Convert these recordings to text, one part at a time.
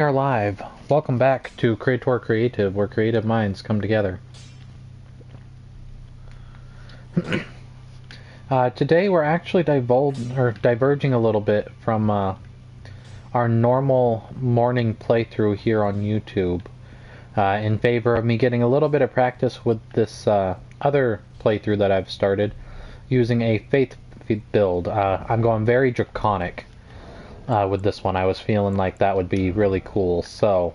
We are live. Welcome back to Chraetor Creative, where creative minds come together. Today we're actually diverging a little bit from our normal morning playthrough here on YouTube, in favor of me getting a little bit of practice with this other playthrough that I've started using a faith build. I'm going very draconic. With this one, I was feeling like that would be really cool. So,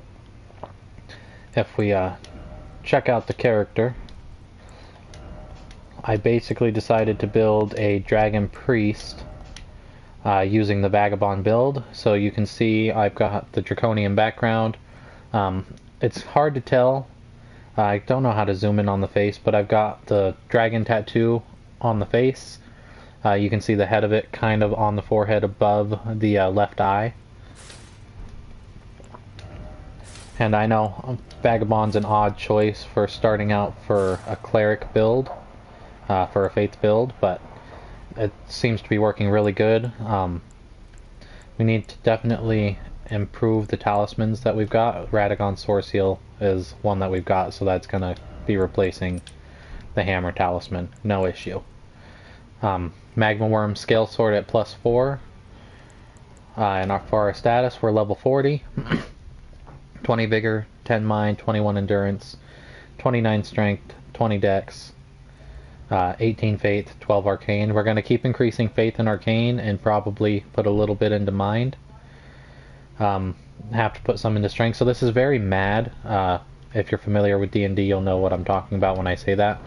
if we check out the character, I basically decided to build a dragon priest using the vagabond build. So you can see I've got the draconian background. It's hard to tell. I don't know how to zoom in on the face, but I've got the dragon tattoo on the face. You can see the head of it kind of on the forehead above the left eye. And I know Vagabond's an odd choice for starting out for a cleric build, for a faith build, but it seems to be working really good. We need to definitely improve the talismans that we've got. Radagon Source Seal is one that we've got, so that's going to be replacing the hammer talisman. No issue. Magma Worm Scale Sword at +4. And for our status, we're level 40. 20 Vigor, 10 Mind, 21 Endurance, 29 Strength, 20 Dex, 18 Faith, 12 Arcane. We're going to keep increasing Faith and Arcane and probably put a little bit into Mind. Have to put some into Strength. So this is very mad. If you're familiar with D&D, you'll know what I'm talking about when I say that.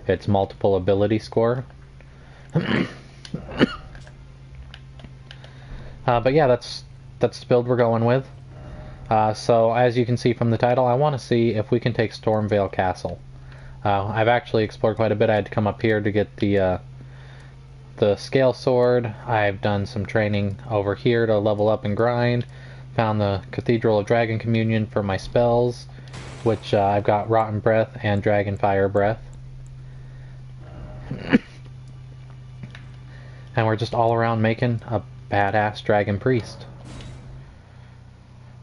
It's multiple ability score. But yeah, that's the build we're going with. So as you can see from the title, I want to see if we can take Stormveil Castle. I've actually explored quite a bit. I had to come up here to get the scale sword. I've done some training over here to level up and grind. Found the Cathedral of Dragon Communion for my spells, which I've got Rotten Breath and Dragon Fire Breath. And we're just all around making a badass dragon priest.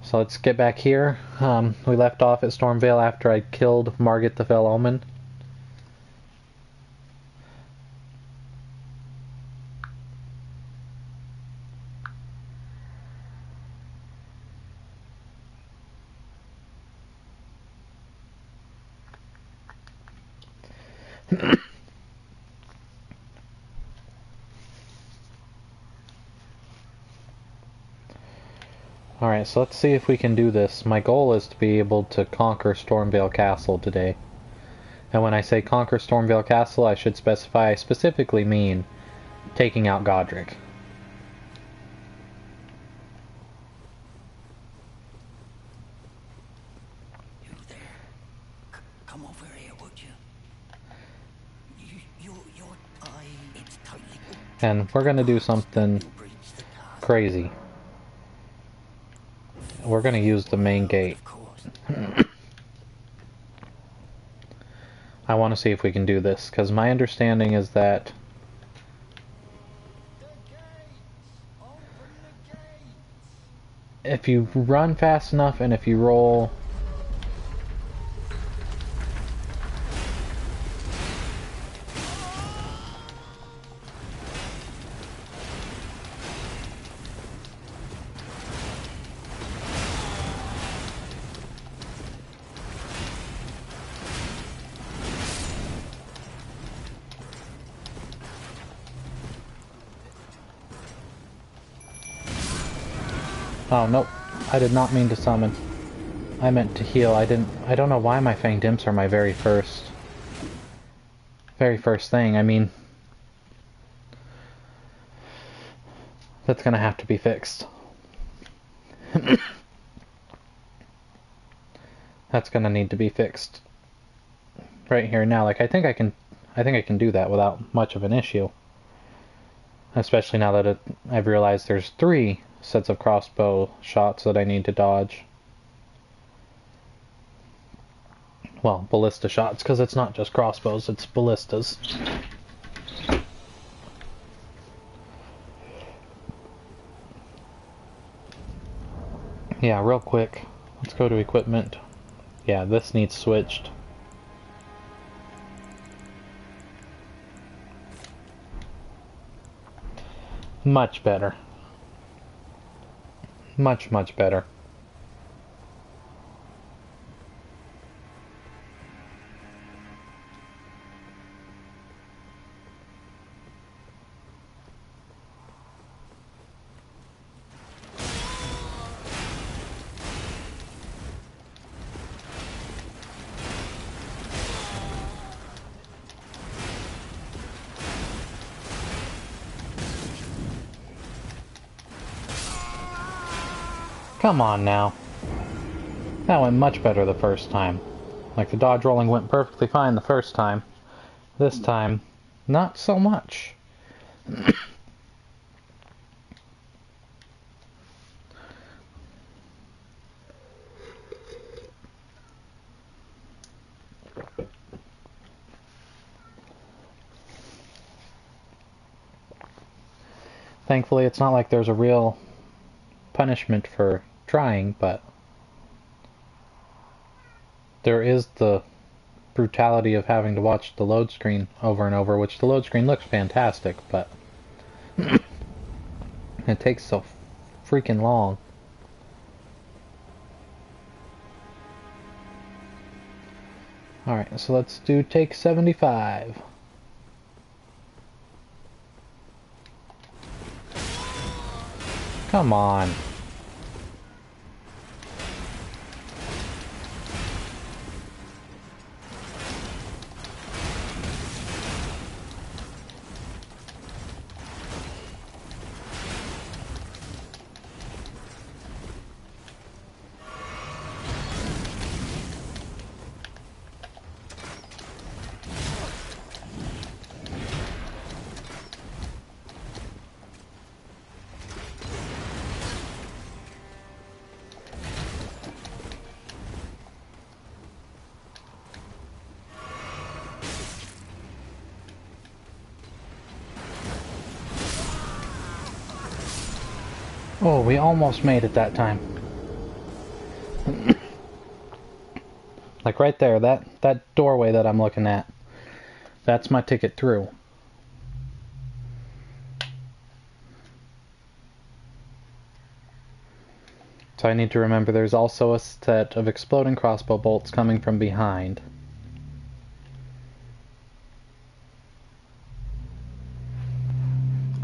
So let's get back here. We left off at Stormveil after I killed Margit the Fell Omen. Alright, so let's see if we can do this. My goal is to be able to conquer Stormveil Castle today. And when I say conquer Stormveil Castle, I should specify I specifically mean taking out Godric. You there? Come over here, would you? Your eye, it's tightly open. And we're gonna do something crazy. We're going to use the main gate. I want to see if we can do this, because my understanding is that if you run fast enough and if you roll Oh, nope. I did not mean to summon. I meant to heal. I don't know why my Fanged Imps are my very first thing. I mean, that's gonna have to be fixed. That's gonna need to be fixed right here now. Like, I think I can do that without much of an issue. Especially now that I've realized there's 3 sets of crossbow shots that I need to dodge. Well, ballista shots, because it's not just crossbows, it's ballistas. Yeah, real quick. Let's go to equipment. Yeah, this needs switched. Much better. Much, much better. Come on now. That went much better the first time. Like, the dodge rolling went perfectly fine the first time. This time, not so much. Thankfully, it's not like there's a real punishment for trying, but there is the brutality of having to watch the load screen over and over, which the load screen looks fantastic, but it takes so freaking long. Alright, so let's do take 75. Come on. Oh, we almost made it that time. Like right there, that doorway that I'm looking at, that's my ticket through. So I need to remember there's also a set of exploding crossbow bolts coming from behind.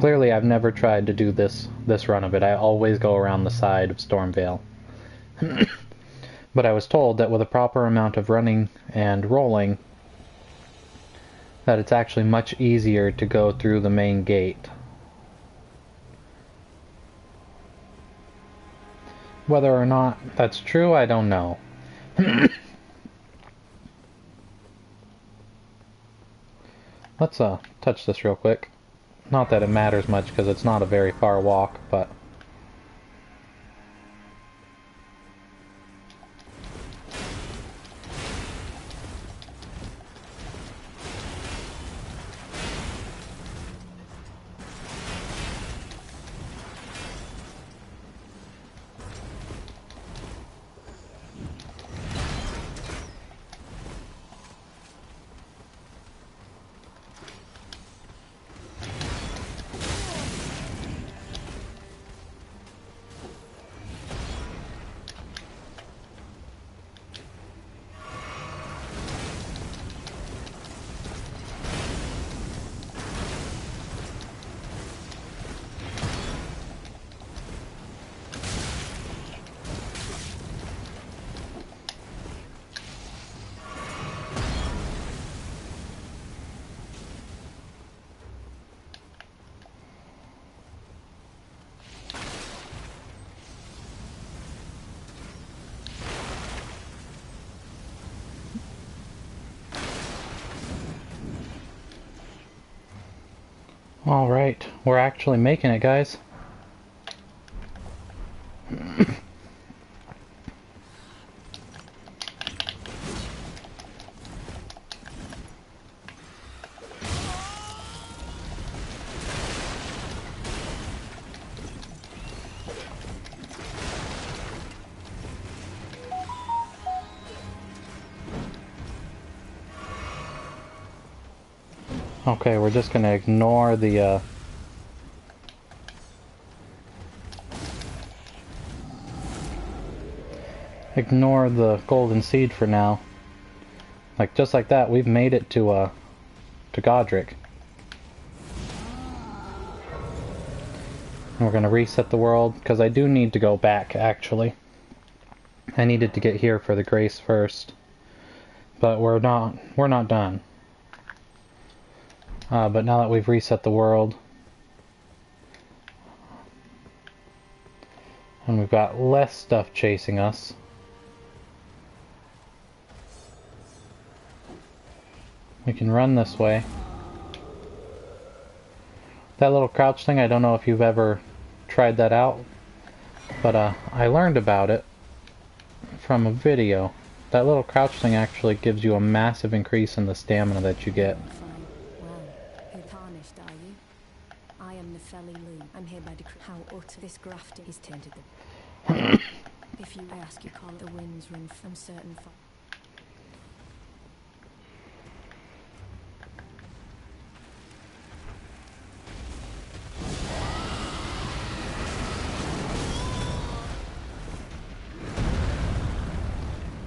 Clearly I've never tried to do this run of it. I always go around the side of Stormveil. But I was told that with a proper amount of running and rolling, that it's actually much easier to go through the main gate. Whether or not that's true, I don't know. Let's touch this real quick. Not that it matters much because it's not a very far walk, but... Alright, we're actually making it, guys. Okay, we're just gonna ignore the, ignore the golden seed for now. Like, just like that, we've made it to Godric. And we're gonna reset the world, because I do need to go back, actually. I needed to get here for the grace first. But we're not done. But now that we've reset the world, and we've got less stuff chasing us, we can run this way. That little crouch thing, I don't know if you've ever tried that out, but I learned about it from a video. That little crouch thing actually gives you a massive increase in the stamina that you get. Well, who tarnished are you? I am the Felly Lou. I'm here by decree. How utter this grafting is tainted the... If you ask, you call the winds run from certain...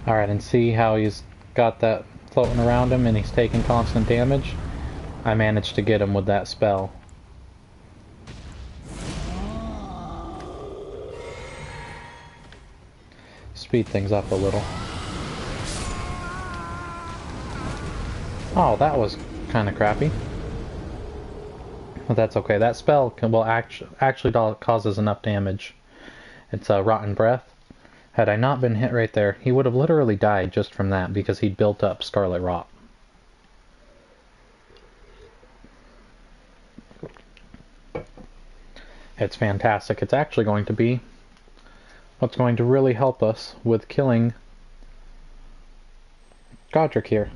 Alright, and see how he's got that floating around him and he's taking constant damage? I managed to get him with that spell. Speed things up a little. Oh, that was kind of crappy. But that's okay. That spell will actually causes enough damage. It's a Rotten Breath. Had I not been hit right there, he would have literally died just from that because he'd built up Scarlet Rot. It's fantastic. It's actually going to be what's going to really help us with killing Godric here.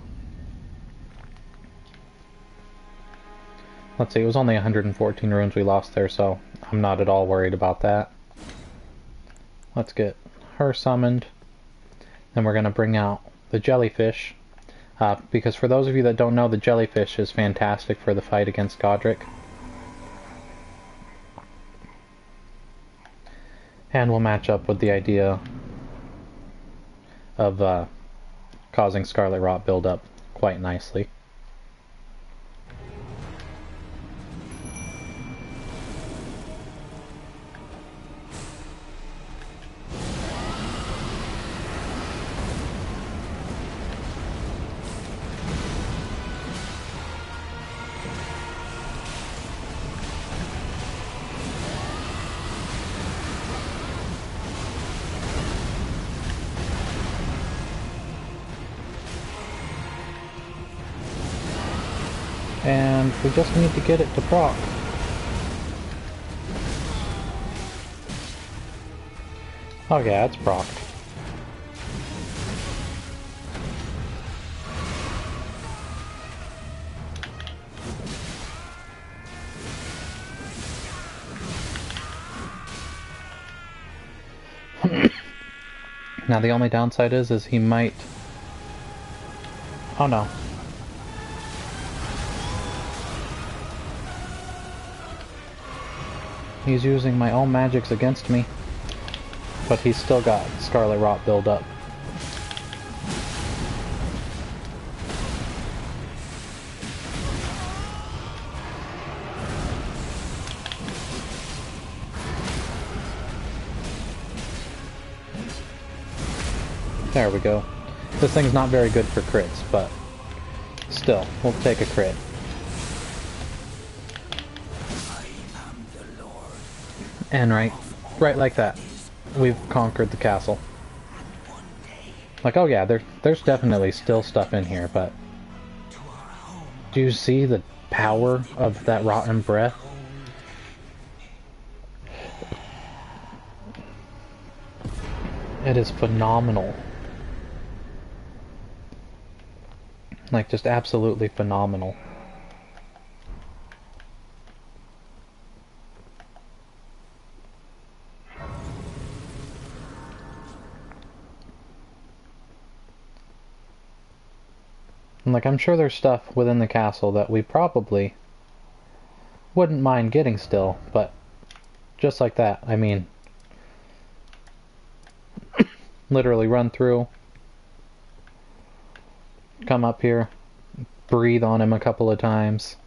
Let's see, it was only 114 runes we lost there, so I'm not at all worried about that. Let's get her summoned. Then we're going to bring out the jellyfish. Because for those of you that don't know, the jellyfish is fantastic for the fight against Godric. And we'll match up with the idea of causing Scarlet Rot buildup quite nicely. And we just need to get it to proc. Oh yeah, it's procced. Now the only downside is he might... Oh no. He's using my own magics against me. But he's still got Scarlet Rot build up. There we go. This thing's not very good for crits, but still, we'll take a crit. And right like that, we've conquered the castle. Like, oh yeah, there's definitely still stuff in here, but do you see the power of that Rotten Breath? It is phenomenal. Like, just absolutely phenomenal. And, like, I'm sure there's stuff within the castle that we probably wouldn't mind getting still, but just like that, I mean, literally run through, come up here, breathe on him a couple of times.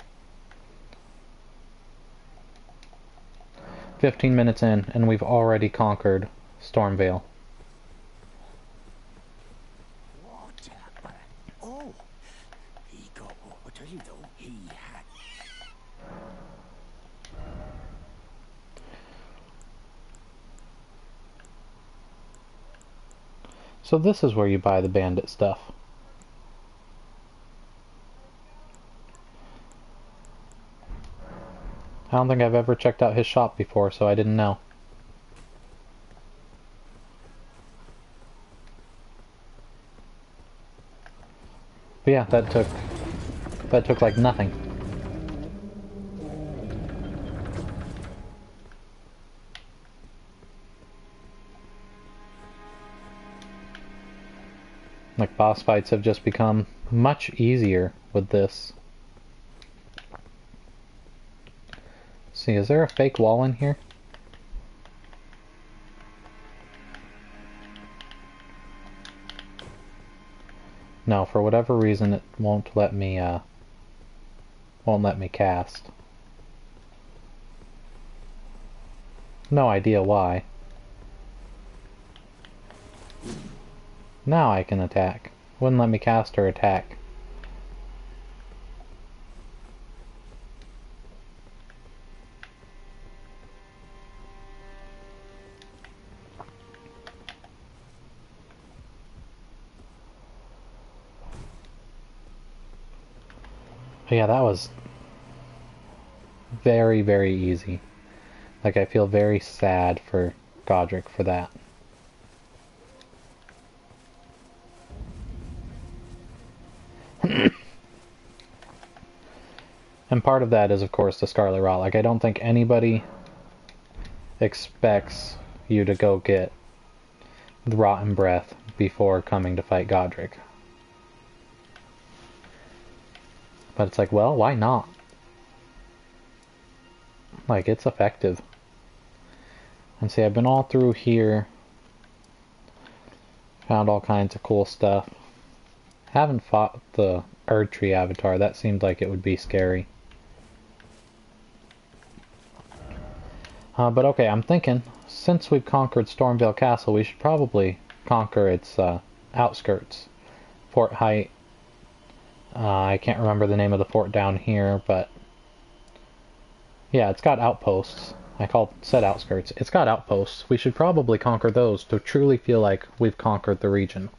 15 minutes in, and we've already conquered Stormveil. What? Oh, he got what I tell you though. He had. So this is where you buy the bandit stuff. I don't think I've ever checked out his shop before, so I didn't know. But yeah, that took like nothing. Like, boss fights have just become much easier with this. See, is there a fake wall in here? No, for whatever reason it won't let me cast. No idea why. Now I can attack. Wouldn't let me cast or attack. But yeah, that was very, very easy. Like, I feel very sad for Godric for that. And part of that is, of course, the Scarlet Rot. Like, I don't think anybody expects you to go get the Rotten Breath before coming to fight Godric. But it's like, well, why not? Like, it's effective. And see, I've been all through here. Found all kinds of cool stuff. Haven't fought the Erdtree Avatar. That seemed like it would be scary. But okay, I'm thinking, since we've conquered Stormveil Castle, we should probably conquer its outskirts. Fort Height. I can't remember the name of the fort down here, but yeah, it's got outposts. Said outskirts. It's got outposts. We should probably conquer those to truly feel like we've conquered the region.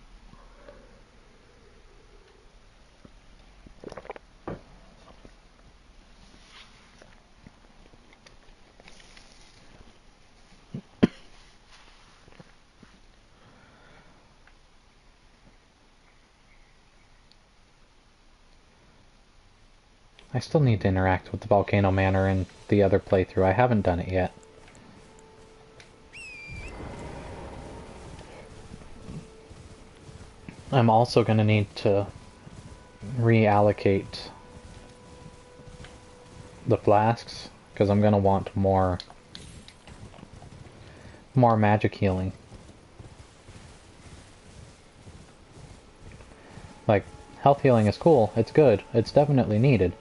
I still need to interact with the Volcano Manor in the other playthrough. I haven't done it yet. I'm also going to need to reallocate the flasks, because I'm going to want more magic healing. Like, health healing is cool, it's good, it's definitely needed.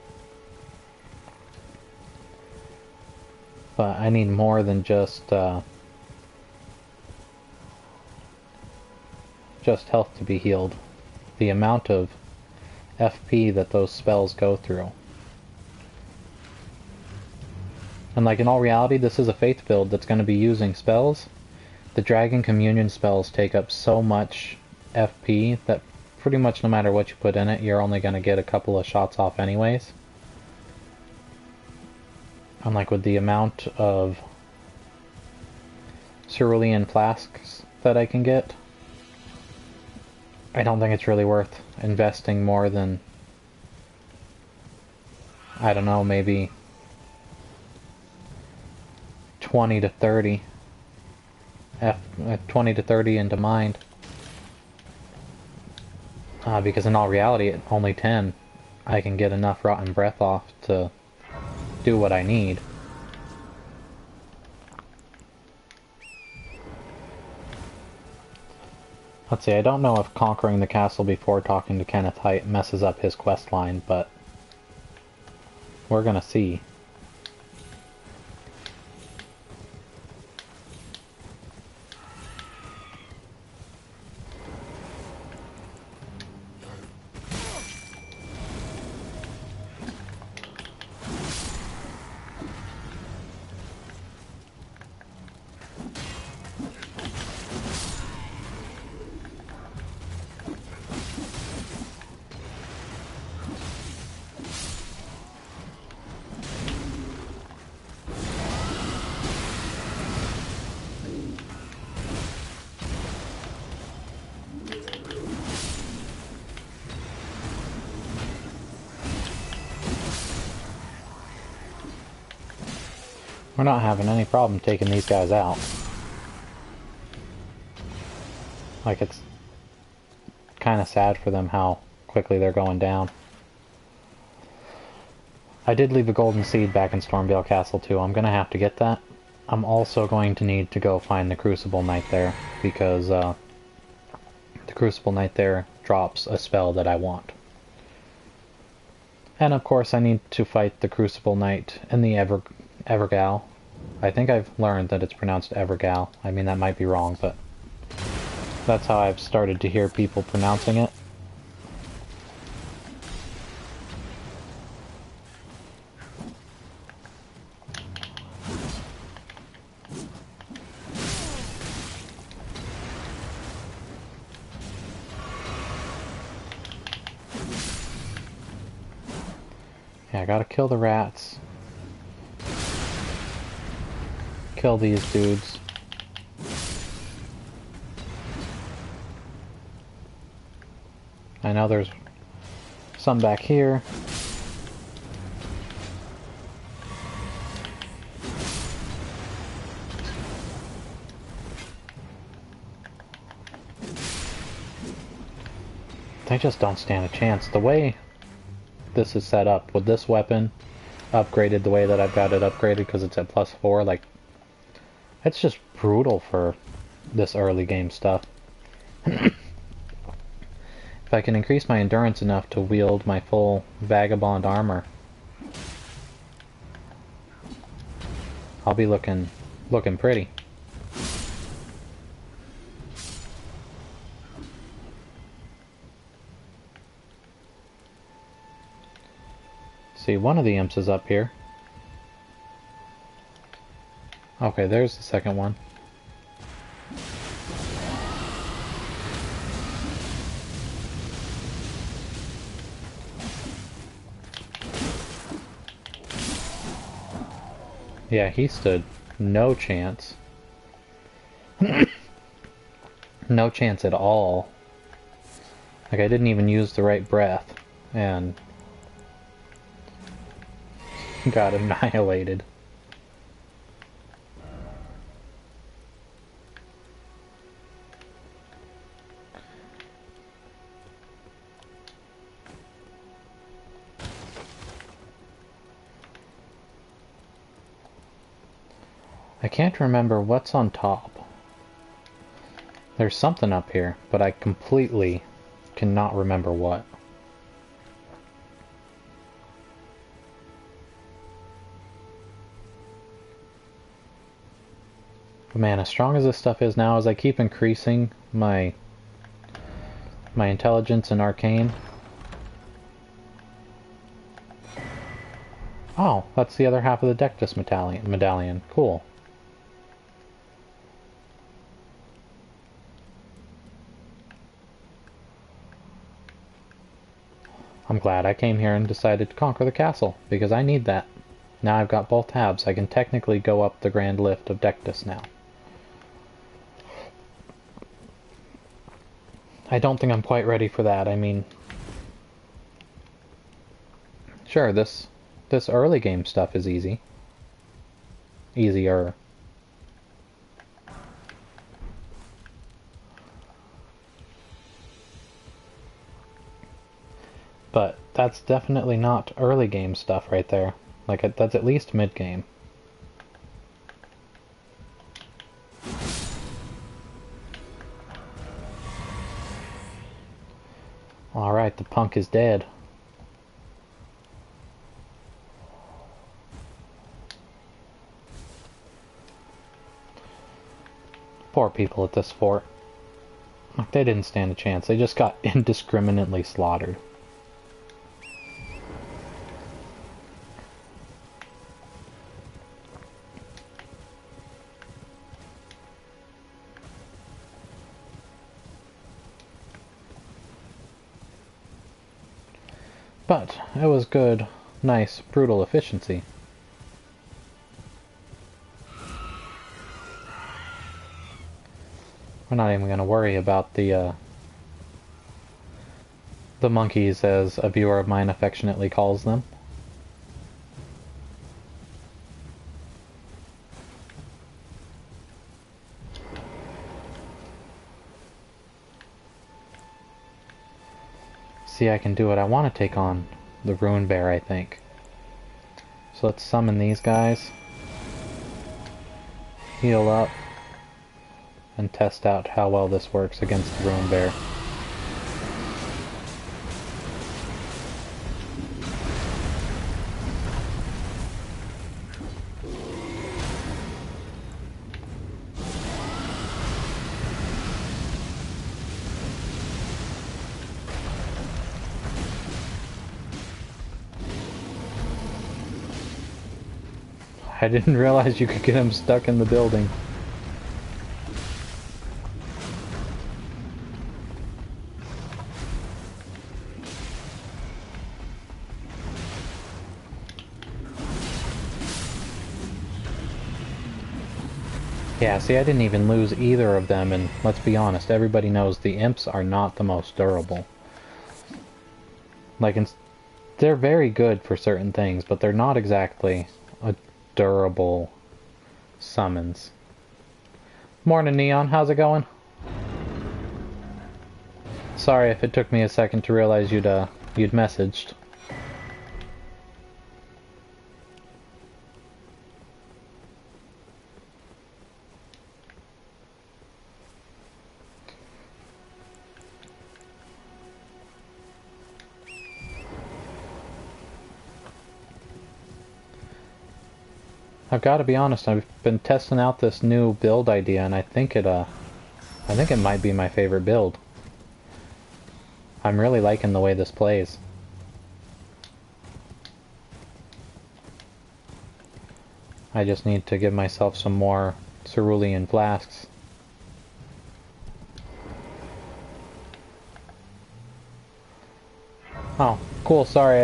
But I need more than just health to be healed. The amount of FP that those spells go through. And like, in all reality, this is a faith build that's going to be using spells. The Dragon Communion spells take up so much FP that pretty much no matter what you put in it, you're only going to get a couple of shots off anyways. And like, with the amount of cerulean flasks that I can get, I don't think it's really worth investing more than, I don't know, maybe 20 to 30 20 to 30 into mind. Because in all reality, at only 10, I can get enough rotten breath off to do what I need. Let's see, I don't know if conquering the castle before talking to Kenneth Haight messes up his quest line, but we're gonna see. We're not having any problem taking these guys out. Like, it's kind of sad for them how quickly they're going down. I did leave a golden seed back in Stormveil Castle too. I'm going to have to get that. I'm also going to need to go find the Crucible Knight there, because the Crucible Knight there drops a spell that I want. And of course I need to fight the Crucible Knight in the Evergal. I think I've learned that it's pronounced Evergal. I mean, that might be wrong, but that's how I've started to hear people pronouncing it. Yeah, I gotta kill the rats. Kill these dudes. I know there's some back here. They just don't stand a chance. The way this is set up, with this weapon upgraded the way that I've got it upgraded because it's at +4, like, it's just brutal for this early game stuff. If I can increase my endurance enough to wield my full vagabond armor, I'll be looking pretty. See, one of the imps is up here. Okay, there's the second one. Yeah, he stood no chance. No chance at all. Like, I didn't even use the right breath, and got annihilated. I can't remember what's on top. There's something up here, but I completely cannot remember what. But man, as strong as this stuff is now, as I keep increasing my intelligence in arcane. Oh, that's the other half of the Dectus medallion. Cool. I'm glad I came here and decided to conquer the castle, because I need that. Now I've got both tabs. I can technically go up the Grand Lift of Dectus now. I don't think I'm quite ready for that. I mean, sure, this early game stuff is easy. Easier. But that's definitely not early game stuff right there. Like, that's at least mid game. Alright, the punk is dead. Poor people at this fort. Like, they didn't stand a chance. They just got indiscriminately slaughtered. But it was good, nice, brutal efficiency. We're not even going to worry about the monkeys, as a viewer of mine affectionately calls them. See, I can do it. I want to take on the Rune Bear, I think. So let's summon these guys. Heal up. And test out how well this works against the Rune Bear. I didn't realize you could get him stuck in the building. Yeah, see, I didn't even lose either of them, and let's be honest, everybody knows the imps are not the most durable. Like, they're very good for certain things, but they're not exactly a durable summons. Morning, Neon. How's it going? Sorry if it took me a second to realize you'd messaged. I've got to be honest, I've been testing out this new build idea, and I think it might be my favorite build. I'm really liking the way this plays. I just need to give myself some more cerulean flasks. Oh, cool, sorry,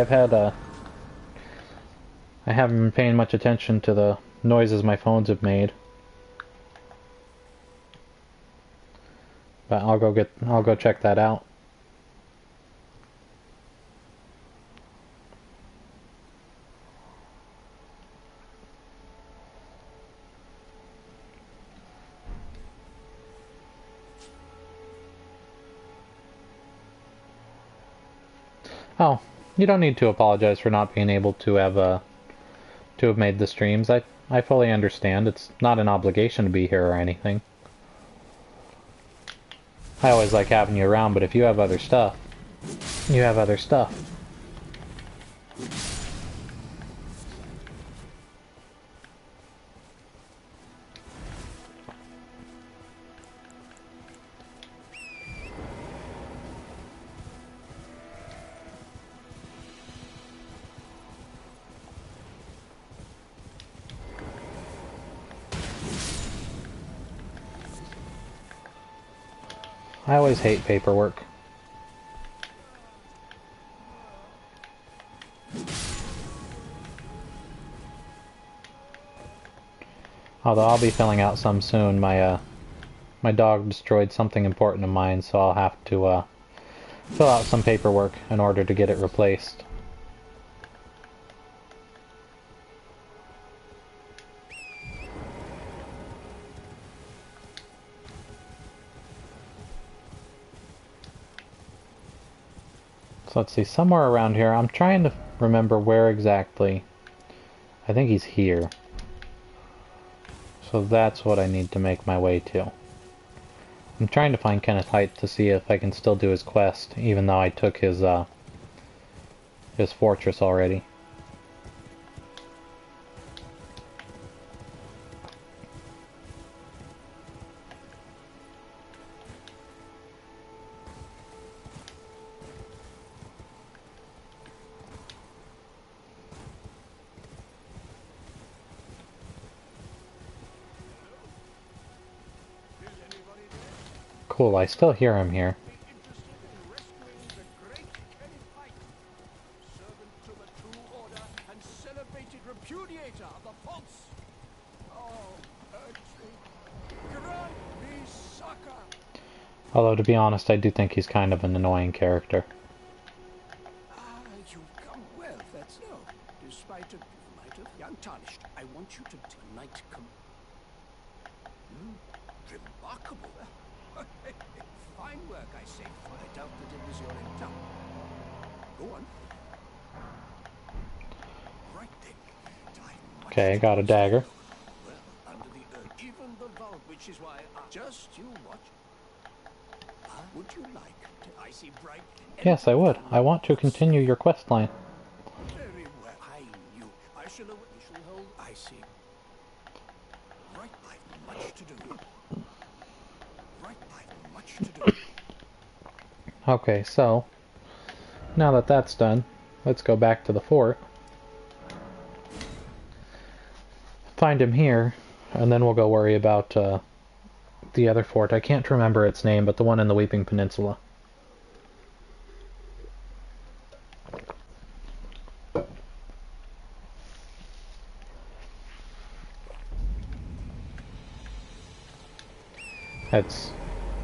I haven't been paying much attention to the noises my phones have made. But I'll go check that out. Oh, you don't need to apologize for not being able to have made the streams. I fully understand. It's not an obligation to be here or anything. I always like having you around, but if you have other stuff, you have other stuff. I always hate paperwork. Although I'll be filling out some soon. My dog destroyed something important of mine, so I'll have to fill out some paperwork in order to get it replaced. So let's see, somewhere around here. I'm trying to remember where exactly. I think he's here. So that's what I need to make my way to. I'm trying to find Kenneth Haight to see if I can still do his quest, even though I took his fortress already. Cool, I still hear him here. Although, to be honest, I do think he's kind of an annoying character. You come well, that's no. Despite a might have untarnished, I want you to tonight come. Remarkable. Fine work, I say. I doubt that it was your intent. Go on. Right then. Okay, I got a dagger. Well, under the earth, even the vault, which is why I just you watch. Would you like to? I see bright. Yes, I would. I want to continue your quest line. Very well. I knew. I shall hold. I see. Right, I've much to do. Right, I've much to do. Okay, so now that that's done, let's go back to the fort. Find him here, and then we'll go worry about the other fort. I can't remember its name, but the one in the Weeping Peninsula.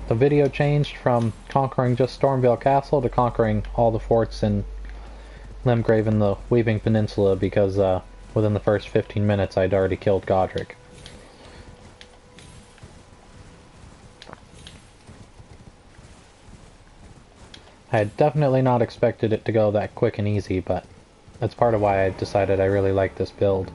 The video changed from conquering just Stormveil Castle to conquering all the forts in Limgrave and the Weeping Peninsula because within the first 15 minutes I'd already killed Godric. I had definitely not expected it to go that quick and easy, but that's part of why I decided I really like this build.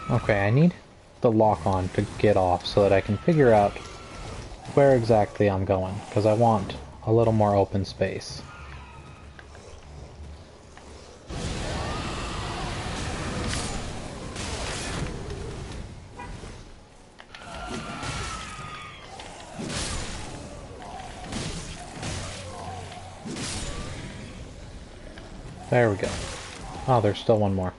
Okay, I need the lock-on to get off so that I can figure out where exactly I'm going, because I want a little more open space. There we go. Oh, there's still one more.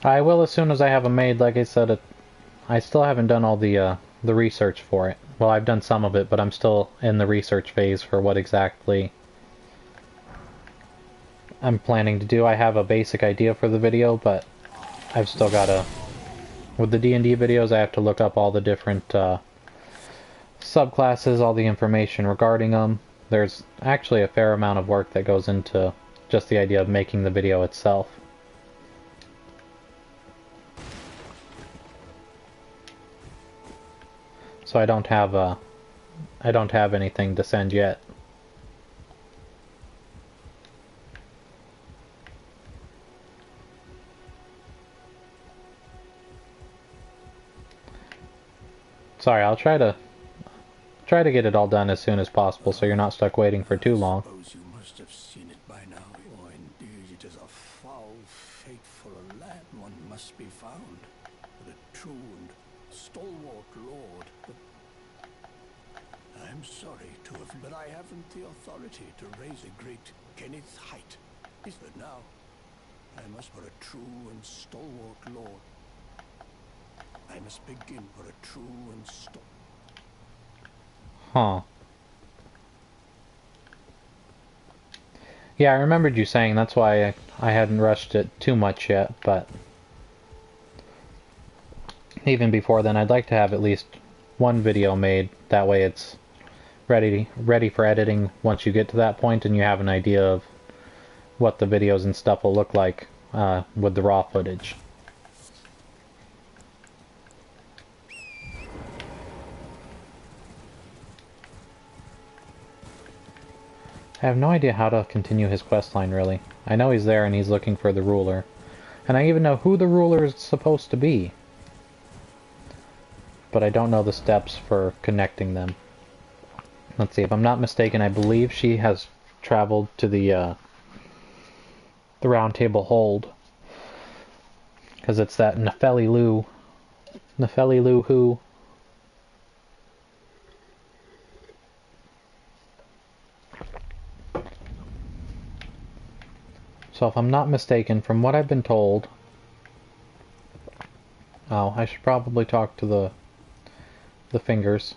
I will as soon as I have them made. Like I said, I still haven't done all the research for it. Well, I've done some of it, but I'm still in the research phase for what exactly I'm planning to do. I have a basic idea for the video, but I've still got to... With the D&D videos, I have to look up all the different subclasses, all the information regarding them. There's actually a fair amount of work that goes into just the idea of making the video itself. So I don't have anything to send yet. Sorry, I'll try to get it all done as soon as possible so you're not stuck waiting for too long. I suppose you must have seen it by now. Or indeed it is a foul fate for a lad. One must be found. The true and stalwart lord. But I'm sorry to have, but I haven't the authority to raise a great Kenneth's height. Is there now? I must for a true and stalwart lord. I must begin for a true and Huh. Yeah, I remembered you saying that's why I hadn't rushed it too much yet, but even before then I'd like to have at least one video made. That way it's ready for editing once you get to that point and you have an idea of what the videos and stuff will look like with the raw footage. I have no idea how to continue his questline, really. I know he's there and he's looking for the ruler. And I even know who the ruler is supposed to be. But I don't know the steps for connecting them. Let's see, if I'm not mistaken, I believe she has traveled to the Round Table Hold. Because it's that Nefeli Lu who... So if I'm not mistaken, from what I've been told... Oh, I should probably talk to the fingers.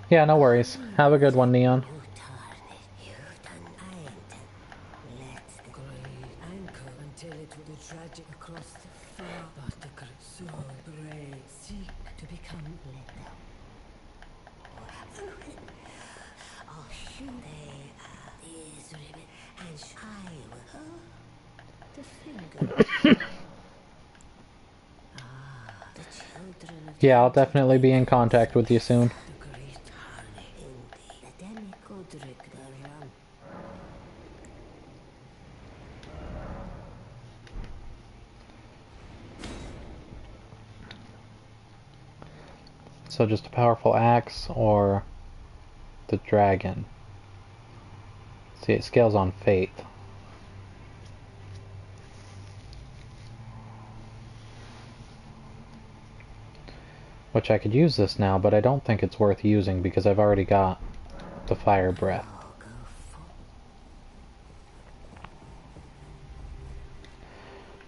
Yeah, no worries. Have a good one, Neon. Yeah, I'll definitely be in contact with you soon. So just a powerful axe or the dragon? See, it scales on faith. Which I could use this now, but I don't think it's worth using because I've already got the fire breath.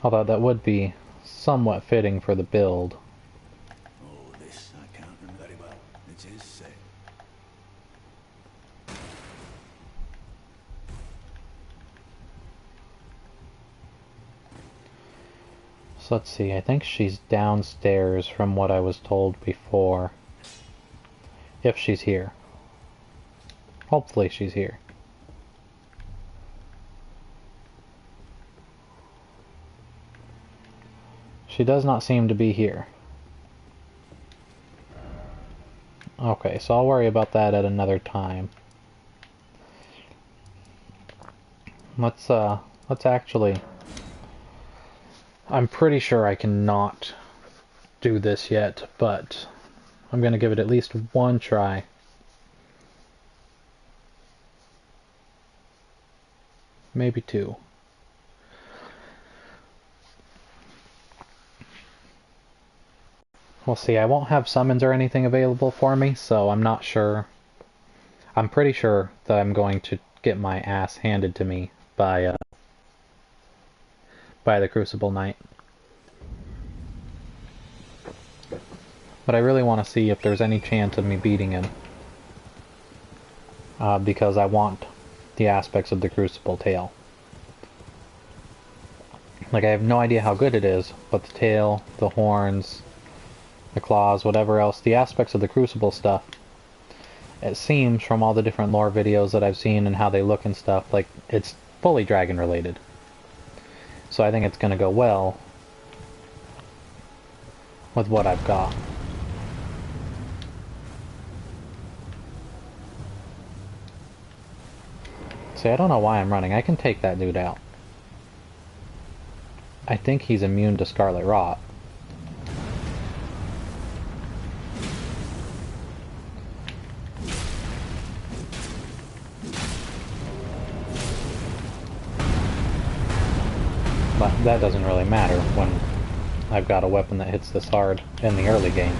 Although that would be somewhat fitting for the build. Oh, this I can't remember very well. It is said. So let's see, I think she's downstairs from what I was told before. If she's here. Hopefully she's here. She does not seem to be here. Okay, so I'll worry about that at another time. Let's actually... I'm pretty sure I cannot do this yet, but I'm gonna give it at least one try. Maybe two. We'll see, I won't have summons or anything available for me, so I'm not sure. I'm pretty sure that I'm going to get my ass handed to me by the Crucible Knight. But I really want to see if there's any chance of me beating him. Because I want the aspects of the Crucible tail. Like, I have no idea how good it is, but the tail, the horns, the claws, whatever else, the aspects of the Crucible stuff, it seems from all the different lore videos that I've seen and how they look and stuff, like it's fully dragon related. So I think it's going to go well with what I've got. See, I don't know why I'm running. I can take that dude out. I think he's immune to Scarlet Rot. But that doesn't really matter when I've got a weapon that hits this hard in the early game.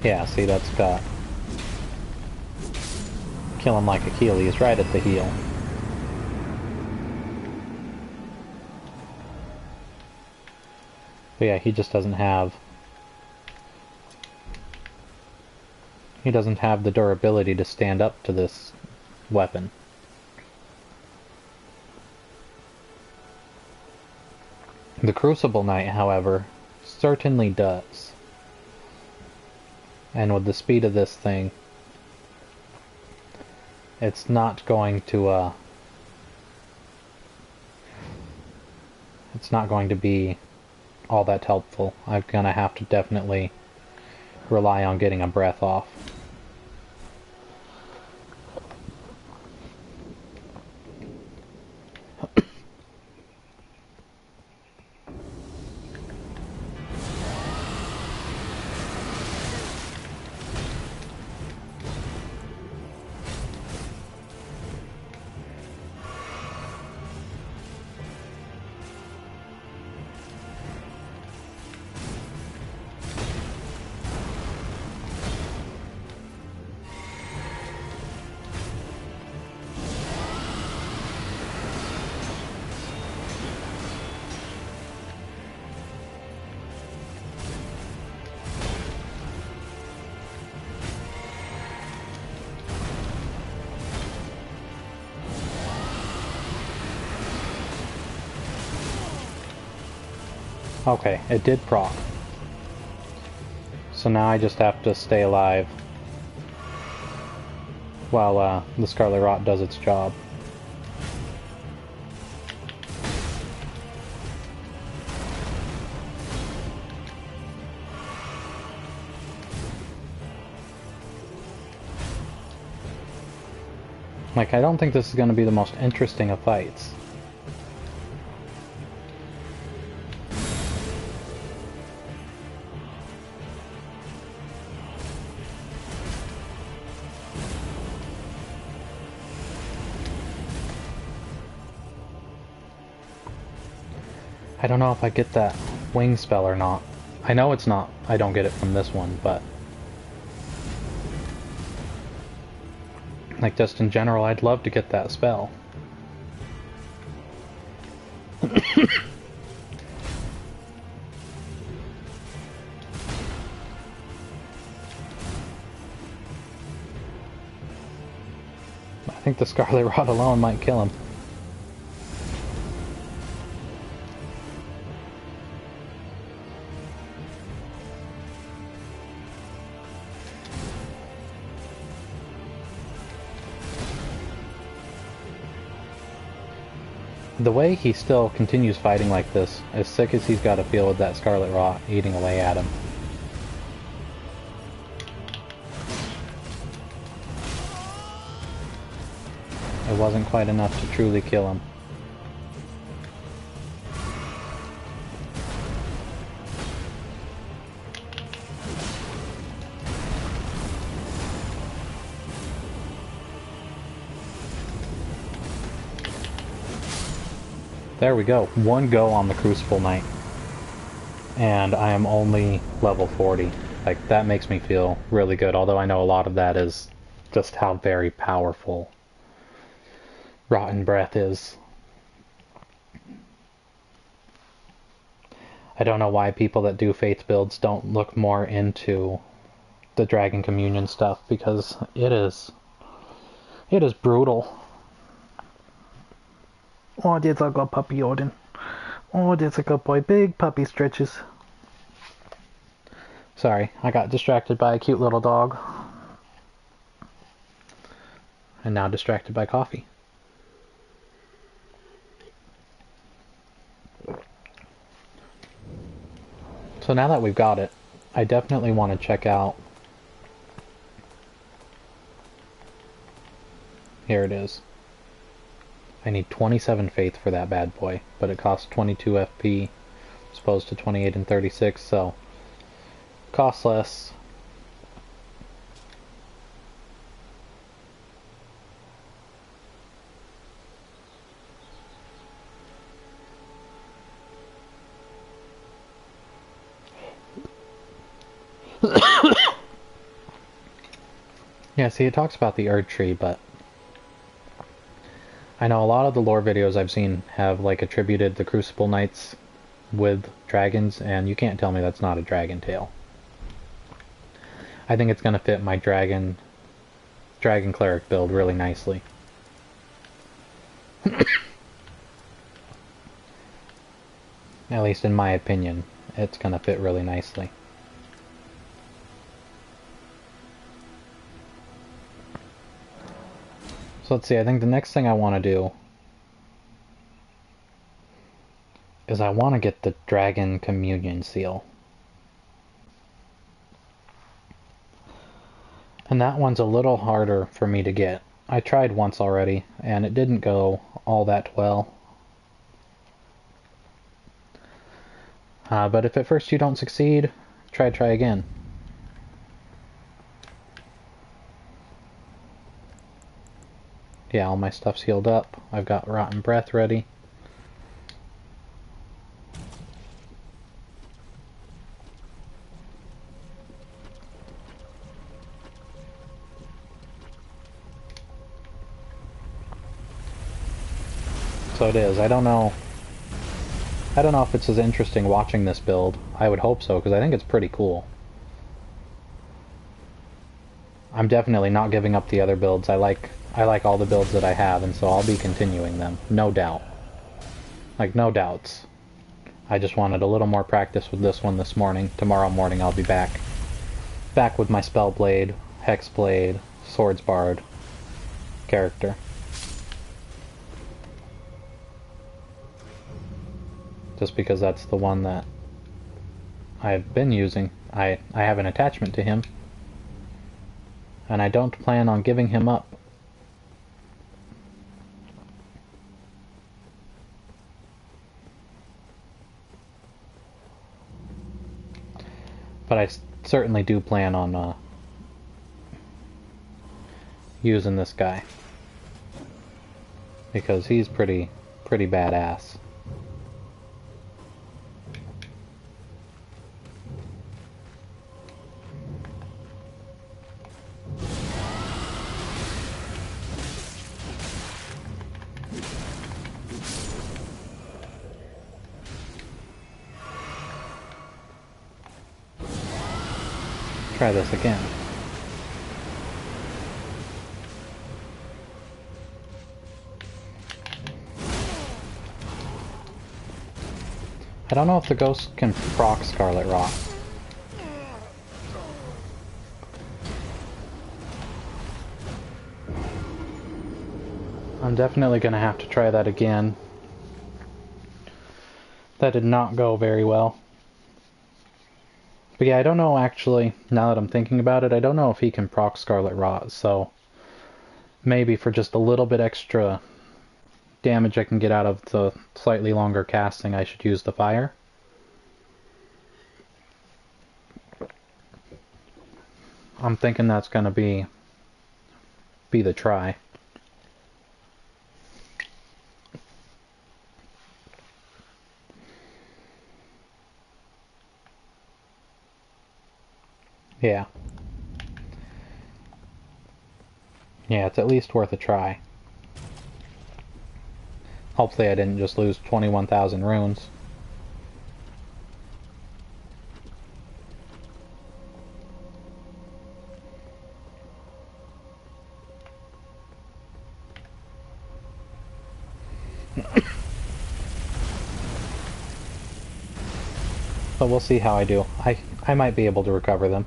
Yeah, see, that's got... Kill him like Achilles, right at the heel. But yeah, he just doesn't have... He doesn't have the durability to stand up to this weapon. The Crucible Knight, however, certainly does. And with the speed of this thing, it's not going to, it's not going to be all that helpful. I'm gonna have to definitely rely on getting a breath off. Okay, it did proc. So now I just have to stay alive while the Scarlet Rot does its job. Like, I don't think this is going to be the most interesting of fights. I don't know if I get that wing spell or not. I know it's not. I don't get it from this one, but... like, just in general, I'd love to get that spell. I think the Scarlet Rot alone might kill him. The way he still continues fighting like this, as sick as he's got to feel with that Scarlet Rot eating away at him. It wasn't quite enough to truly kill him. There we go. One go on the Crucible Knight. And I am only level 40. Like, that makes me feel really good, although I know a lot of that is just how very powerful Rotten Breath is. I don't know why people that do Faith builds don't look more into the Dragon Communion stuff, because it is brutal. Oh, there's a good puppy, Odin. Oh, there's a good boy. Big puppy stretches. Sorry, I got distracted by a cute little dog. And now distracted by coffee. So now that we've got it, I definitely want to check out... Here it is. I need 27 faith for that bad boy, but it costs 22 FP as opposed to 28 and 36, so Costs less. Yeah, see, it talks about the Erd Tree, but I know a lot of the lore videos I've seen have, like, attributed the Crucible Knights with dragons, and you can't tell me that's not a dragon tail. I think it's going to fit my dragon cleric build really nicely. At least in my opinion, it's going to fit really nicely. So let's see, I think the next thing I want to do is I want to get the Dragon Communion Seal. And that one's a little harder for me to get. I tried once already, and it didn't go all that well. But if at first you don't succeed, try again. Yeah, all my stuff's healed up. I've got Rotten Breath ready. So it is. I don't know if it's as interesting watching this build. I would hope so, because I think it's pretty cool. I'm definitely not giving up the other builds. I like all the builds that I have, and so I'll be continuing them. No doubt. Like, no doubts. I just wanted a little more practice with this one this morning. Tomorrow morning I'll be back with my Spellblade, Hexblade, Swordsbard character. Just because that's the one that I've been using. I have an attachment to him, and I don't plan on giving him up. But I certainly do plan on using this guy, because he's pretty badass. Try this again. I don't know if the ghost can proc Scarlet Rot. I'm definitely going to have to try that again. That did not go very well. But yeah, I don't know actually, now that I'm thinking about it, I don't know if he can proc Scarlet Rot, so maybe for just a little bit extra damage I can get out of the slightly longer casting, I should use the fire. I'm thinking that's going to be the try. Yeah. Yeah, it's at least worth a try. Hopefully I didn't just lose 21,000 runes. But we'll see how I do. I might be able to recover them.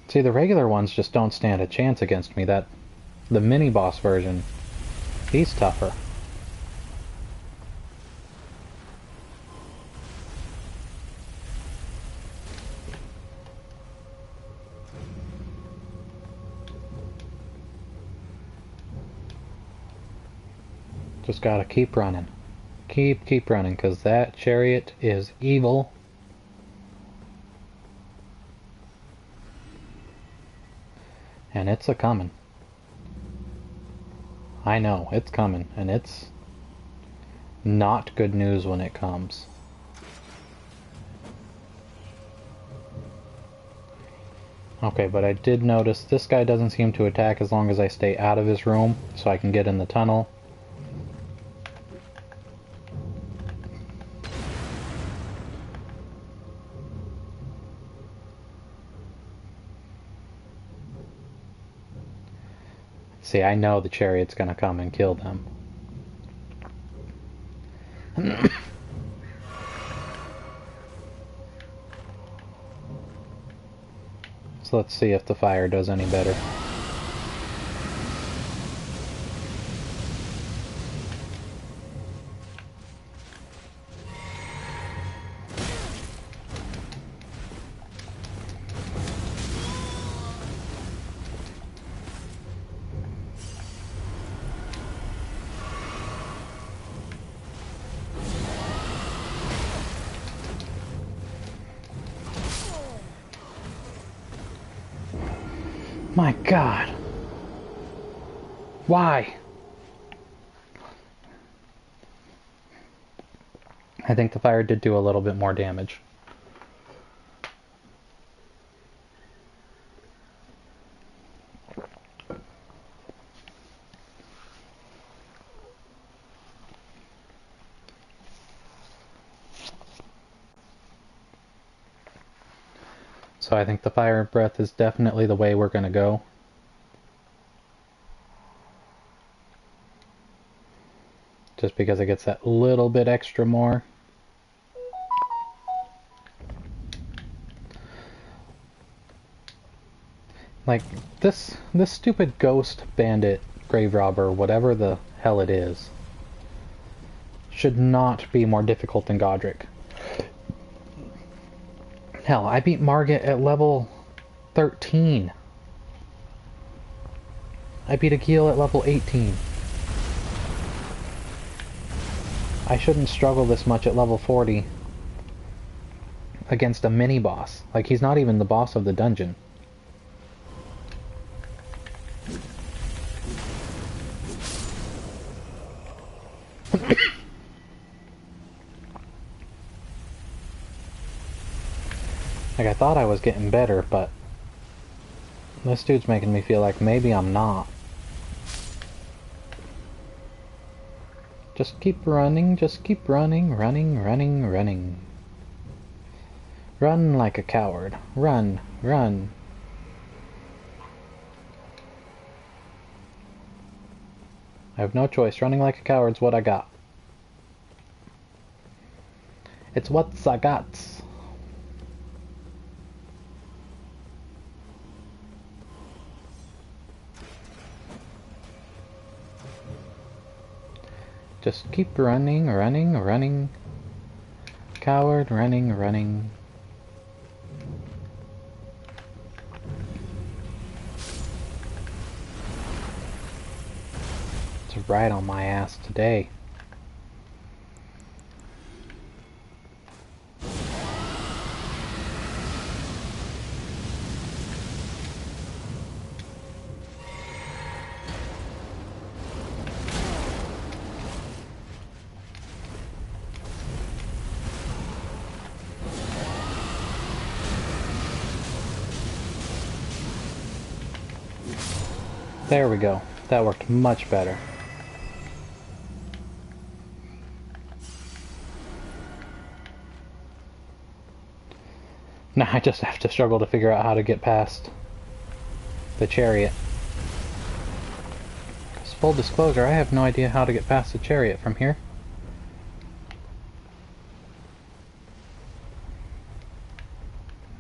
See, the regular ones just don't stand a chance against me. The mini-boss version, he's tougher. Just gotta keep running. Keep running, because that chariot is evil. And it's a-coming. I know, it's coming, and it's not good news when it comes. Okay, but I did notice this guy doesn't seem to attack as long as I stay out of his room, so I can get in the tunnel. See, I know the chariot's gonna come and kill them. So let's see if the fire does any better. My God. Why? I think the fire did do a little bit more damage. So I think the fire breath is definitely the way we're going to go. Just because it gets that little bit extra more. Like, this stupid ghost bandit grave robber, whatever the hell it is, should not be more difficult than Godric. Hell, I beat Margit at level 13. I beat Akil at level 18. I shouldn't struggle this much at level 40 against a mini-boss. Like, he's not even the boss of the dungeon. Like, I thought I was getting better, but this dude's making me feel like maybe I'm not. Just keep running, running. Run like a coward. Run. I have no choice. Running like a coward's what I got. It's what I got. Just keep running. Coward, running. It's right on my ass today. There we go. That worked much better. Now I just have to struggle to figure out how to get past the chariot. 'Cause full disclosure, I have no idea how to get past the chariot from here.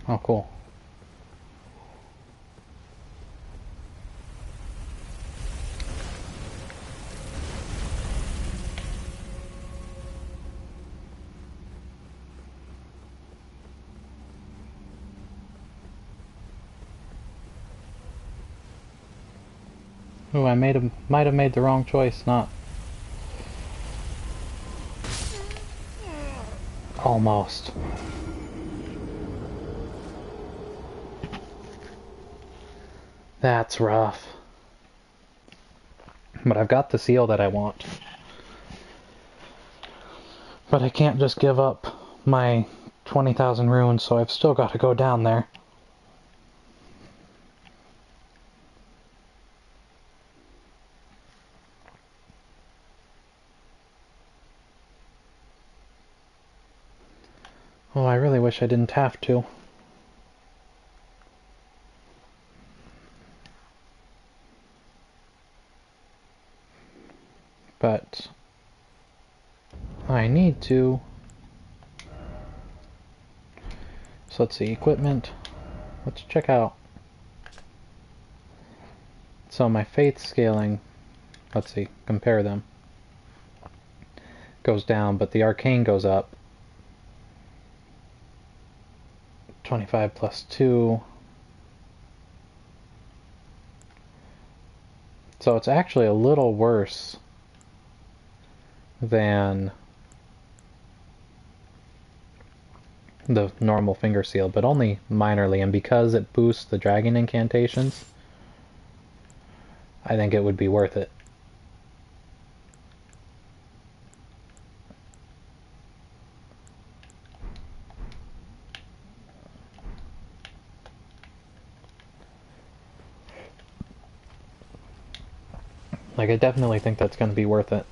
Oh, cool. Ooh, I might have made the wrong choice, not Almost. That's rough. But I've got the seal that I want. But I can't just give up my 20,000 runes, so I've still got to go down there. Oh, I really wish I didn't have to. But I need to. So let's see, equipment. Let's check out. So my faith scaling, let's see, compare them. Goes down, but the arcane goes up. 25 plus 2. So it's actually a little worse than the normal finger seal, but only minorly, and because it boosts the dragon incantations, I think it would be worth it. Like, I definitely think that's going to be worth it.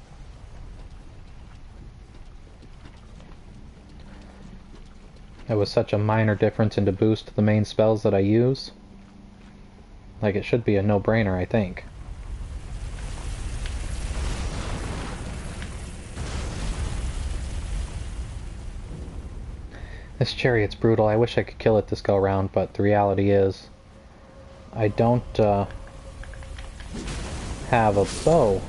It was such a minor difference in to boost the main spells that I use. Like, it should be a no-brainer, I think. This chariot's brutal. I wish I could kill it this go around, but the reality is I don't have a bow.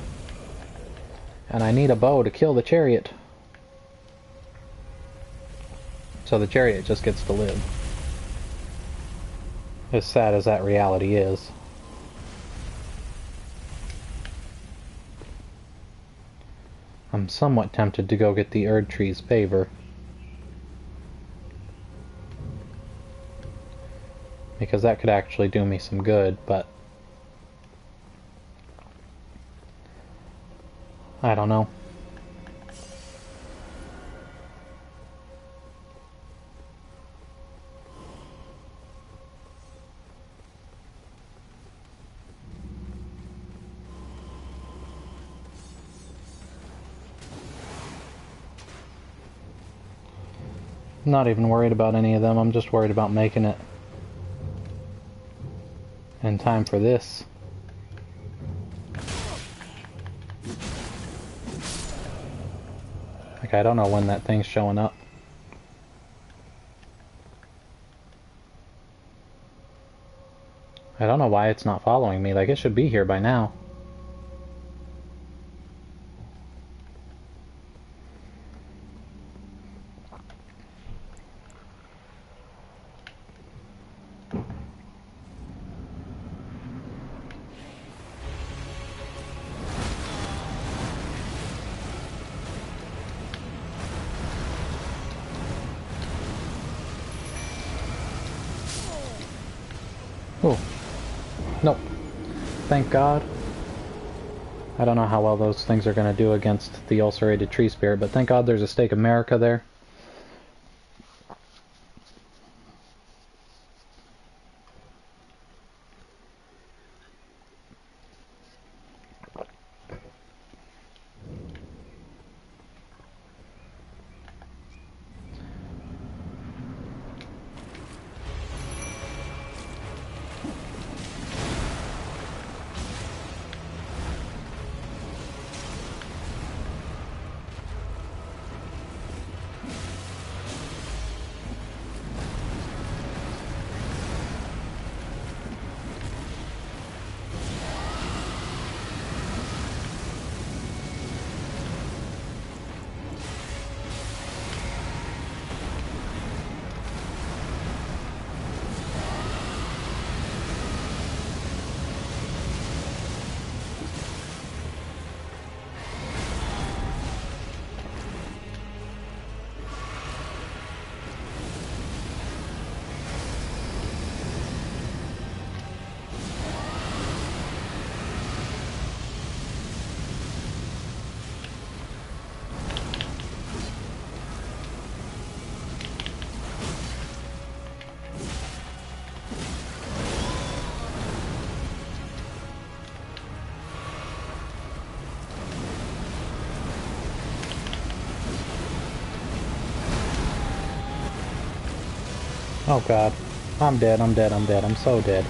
And I need a bow to kill the chariot. So the chariot just gets to live. As sad as that reality is. I'm somewhat tempted to go get the Erd Tree's favor. Because that could actually do me some good, but I don't know. Not even worried about any of them, I'm just worried about making it in time for this. Like, I don't know when that thing's showing up. I don't know why it's not following me, like it should be here by now. Oh, nope. Thank God. I don't know how well those things are going to do against the ulcerated tree spirit, but thank God there's a stake of America there. Oh god. I'm dead, I'm dead, I'm dead, I'm so dead.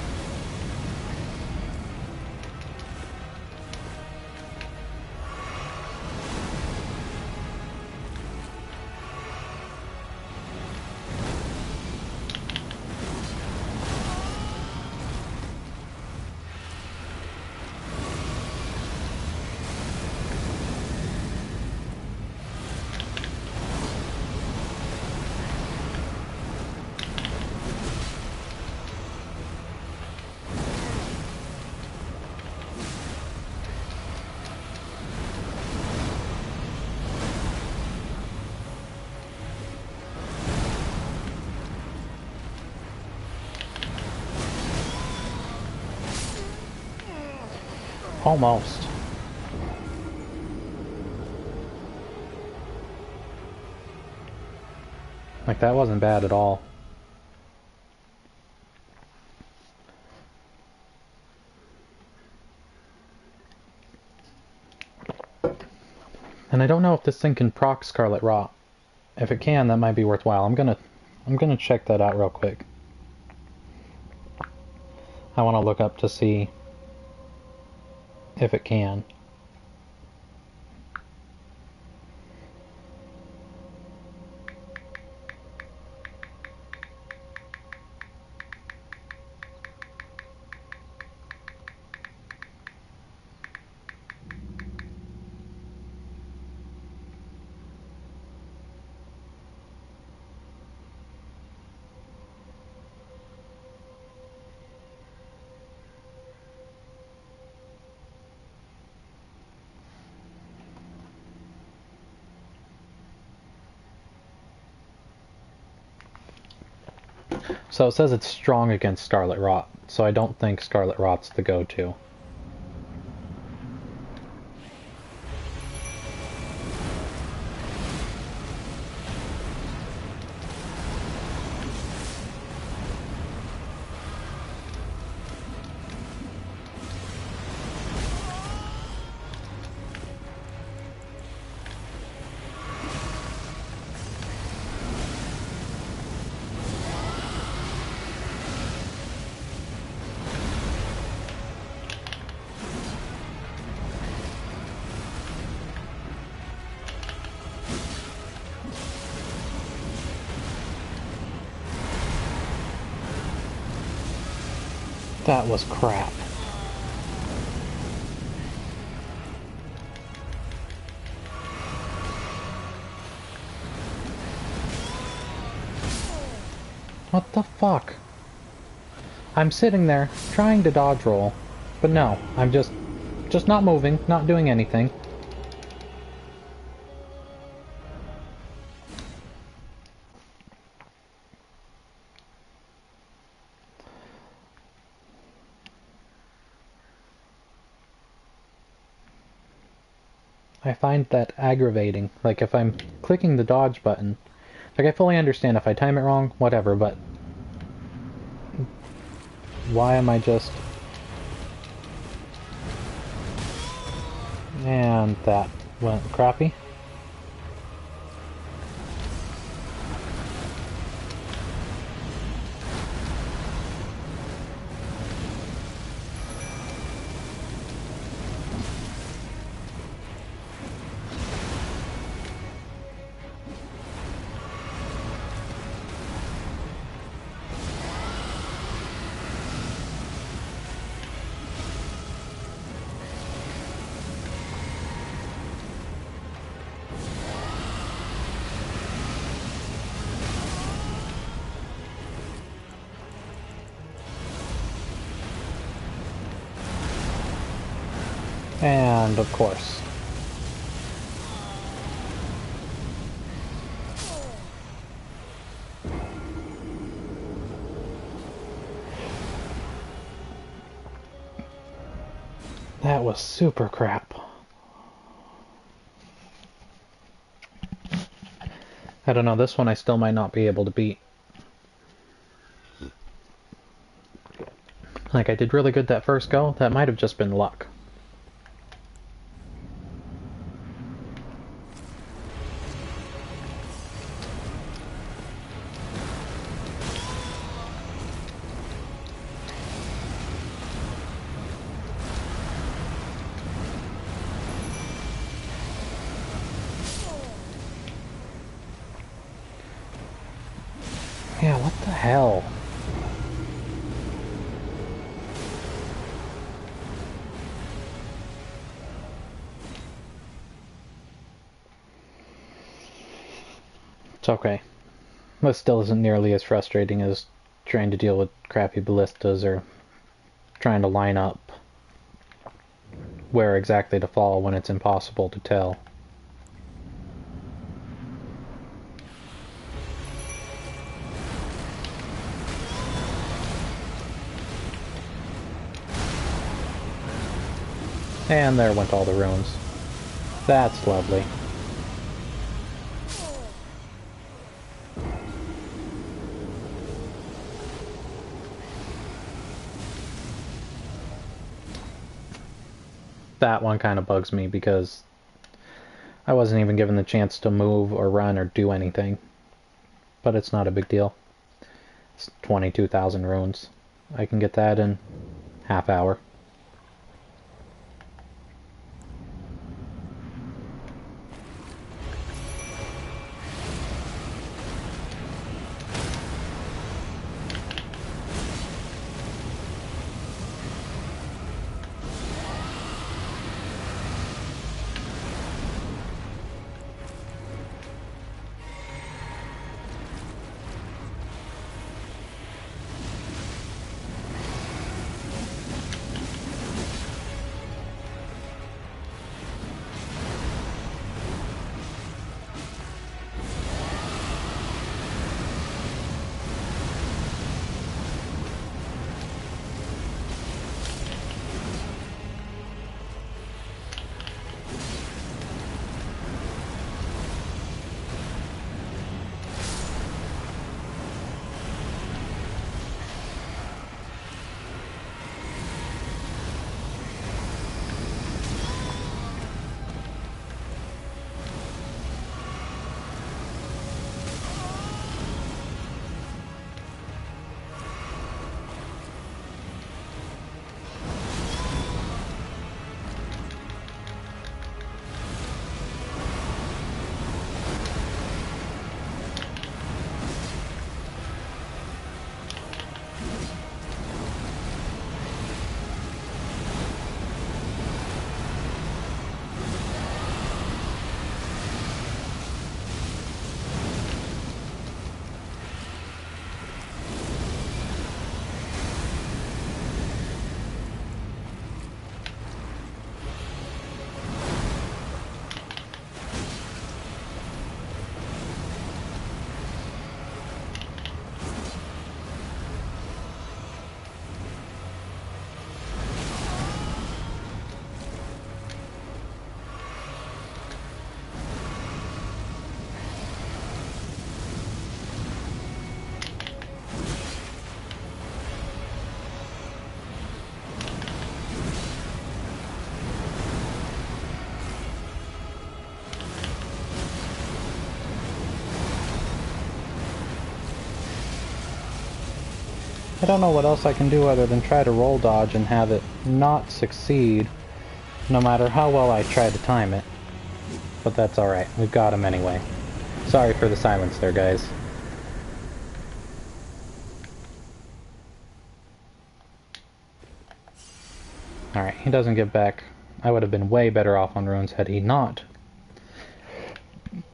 Almost. Like, that wasn't bad at all. And I don't know if this thing can proc Scarlet Rot. If it can, that might be worthwhile. I'm gonna check that out real quick. I want to look up to see if it can. So it says it's strong against Scarlet Rot, so I don't think Scarlet Rot's the go-to. That was crap. What the fuck? I'm sitting there trying to dodge roll, but no, I'm just not moving, not doing anything. I find that aggravating. Like, if I'm clicking the dodge button, like, I fully understand if I time it wrong, whatever, but why am I just... And that went crappy. And of course. That was super crap. I don't know, this one I still might not be able to beat. Like, I did really good that first go, that might have just been luck. hell? It's okay. This still isn't nearly as frustrating as trying to deal with crappy ballistas or trying to line up where exactly to fall when it's impossible to tell. And there went all the runes. That's lovely. That one kind of bugs me because I wasn't even given the chance to move or run or do anything. But it's not a big deal. It's 22,000 runes. I can get that in half hour. I don't know what else I can do other than try to roll dodge and have it not succeed, no matter how well I try to time it. But that's alright, we've got him anyway. Sorry for the silence there, guys. Alright, he doesn't get back. I would have been way better off on runes had he not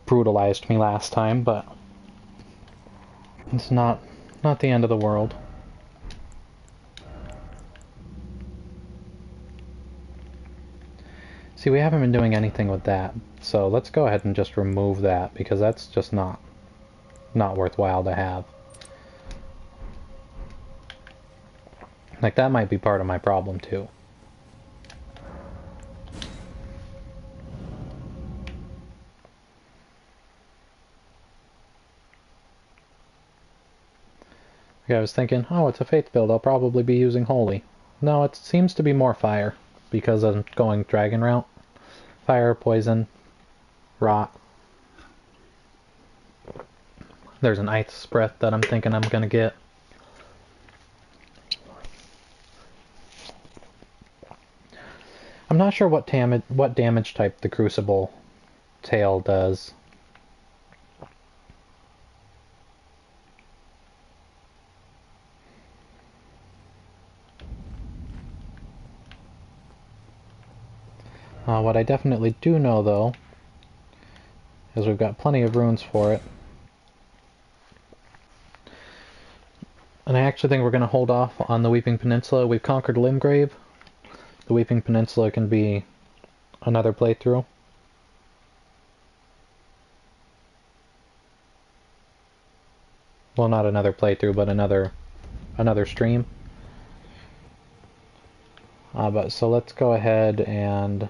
brutalized me last time, but it's not the end of the world. See, we haven't been doing anything with that, so let's go ahead and just remove that, because that's just not worthwhile to have. Like, that might be part of my problem, too. Okay, I was thinking, oh, it's a faith build, I'll probably be using holy. No, it seems to be more fire, because I'm going dragon route. Fire, poison, rot. There's an ice breath that I'm thinking I'm gonna get. I'm not sure what damage type the Crucible tail does. What I definitely do know, though, is we've got plenty of runes for it. And I actually think we're going to hold off on the Weeping Peninsula. We've conquered Limgrave. The Weeping Peninsula can be another playthrough. Well, not another playthrough, but another stream. But so let's go ahead and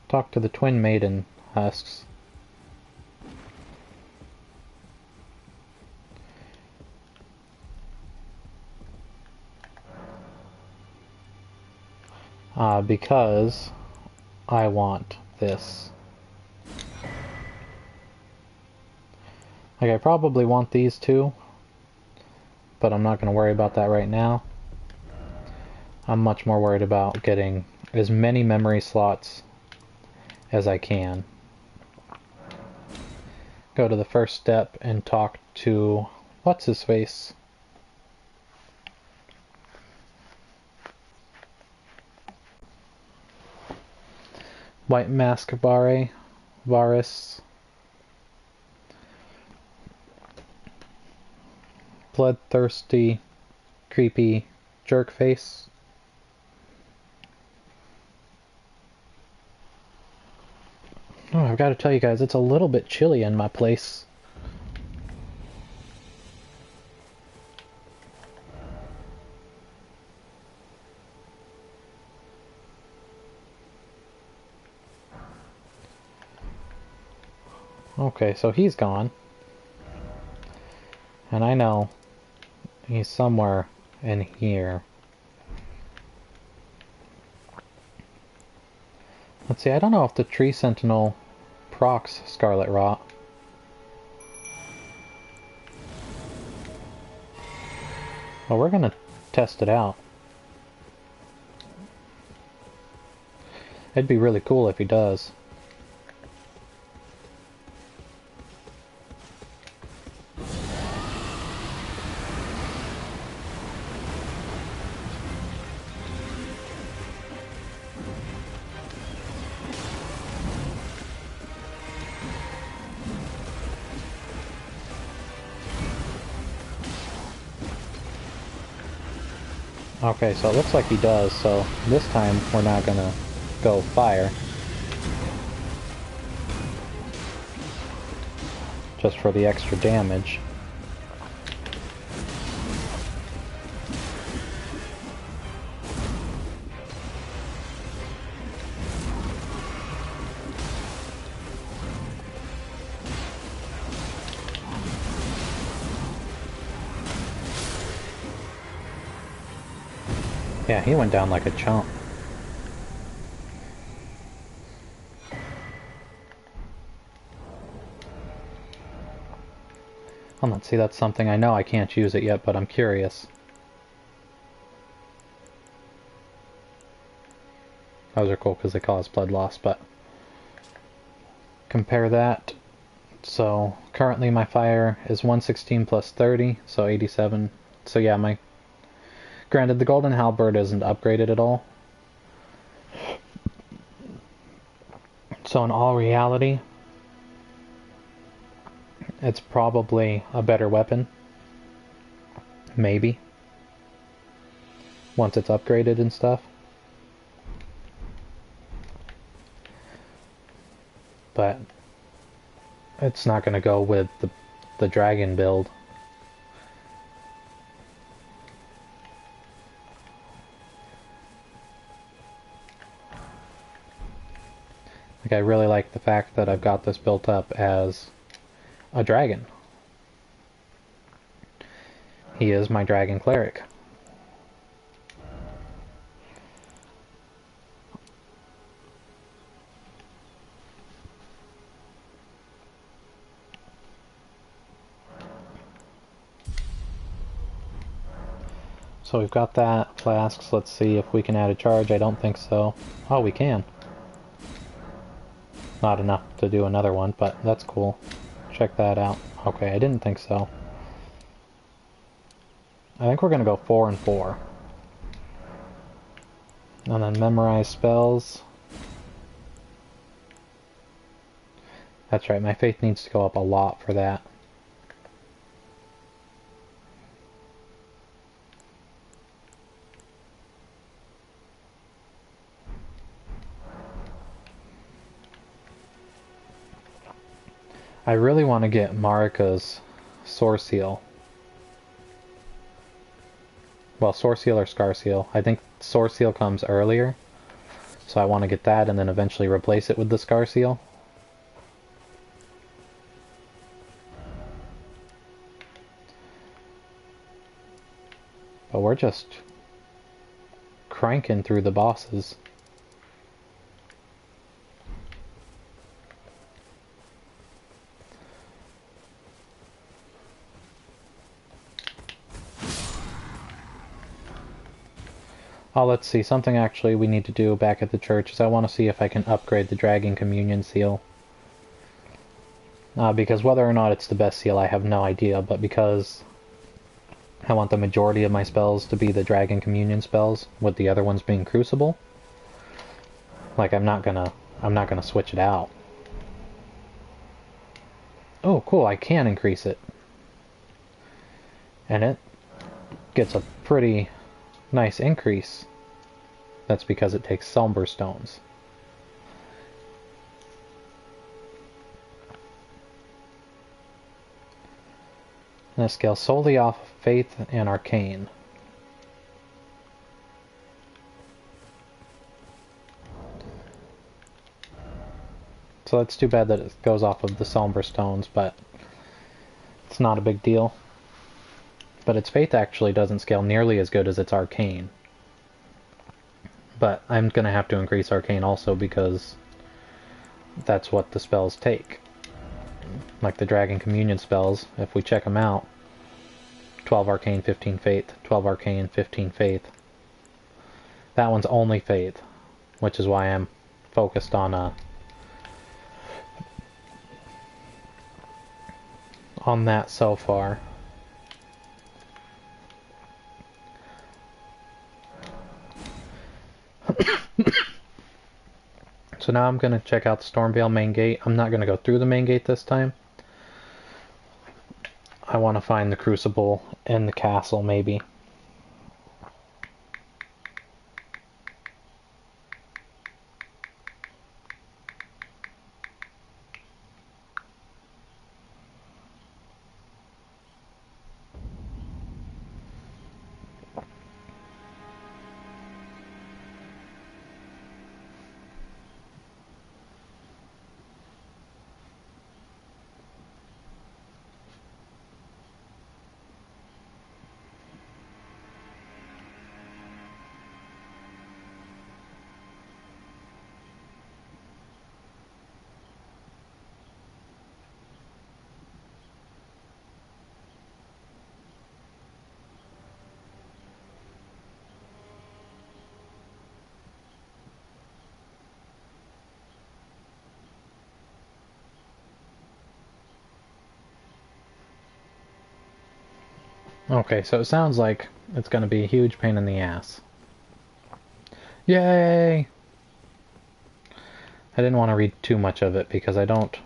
talk to the Twin Maiden husks. Because I want this. Like, I probably want these two, but I'm not going to worry about that right now. I'm much more worried about getting as many memory slots as I can. Go to the first step and talk to what's-his-face? White Mask Varus. Bloodthirsty, creepy jerkface. Oh, I've got to tell you guys, it's a little bit chilly in my place. Okay, so he's gone. And I know he's somewhere in here. Let's see, I don't know if the Tree Sentinel procs Scarlet Rot. Well, we're gonna test it out. It'd be really cool if he does. Okay, so it looks like he does, so this time we're not gonna go fire. Just for the extra damage. Yeah, he went down like a chump. Oh, let's see, that's something I know I can't use it yet, but I'm curious. Those are cool because they cause blood loss, but compare that. So currently my fire is 116 plus 30, so 87. So yeah, granted, the Golden Halberd isn't upgraded at all. So in all reality, it's probably a better weapon. Maybe. Once it's upgraded and stuff. But it's not going to go with the dragon build. Like, I really like the fact that I've got this built up as a dragon. He is my dragon cleric. So we've got that. Flasks, let's see if we can add a charge. I don't think so. Oh, we can. Not enough to do another one, but that's cool. Check that out. Okay, I didn't think so. I think we're going to go 4 and 4. And then memorize spells. That's right, my faith needs to go up a lot for that. I really want to get Marika's Source Seal. Well, Source Seal or Scar Seal. I think Source Seal comes earlier, so I want to get that and then eventually replace it with the Scar Seal. But we're just cranking through the bosses. Oh, let's see, something actually we need to do back at the church is I want to see if I can upgrade the Dragon Communion Seal. Because whether or not it's the best seal, I have no idea, but because I want the majority of my spells to be the Dragon Communion spells, with the other ones being Crucible. Like, I'm not gonna switch it out. Oh, cool, I can increase it. And it gets a pretty nice increase. That's because it takes Somber Stones. And it scales solely off of Faith and Arcane. So that's too bad that it goes off of the Somber Stones, but it's not a big deal. But its Faith actually doesn't scale nearly as good as its Arcane. But I'm going to have to increase Arcane also because that's what the spells take. Like the Dragon Communion spells, if we check them out, 12 Arcane, 15 Faith, 12 Arcane, 15 Faith. That one's only Faith, which is why I'm focused on that so far. So now I'm going to check out the Stormveil main gate. I'm not going to go through the main gate this time. I want to find the Crucible in the castle, maybe. Okay, so it sounds like it's going to be a huge pain in the ass. Yay! I didn't want to read too much of it because I don't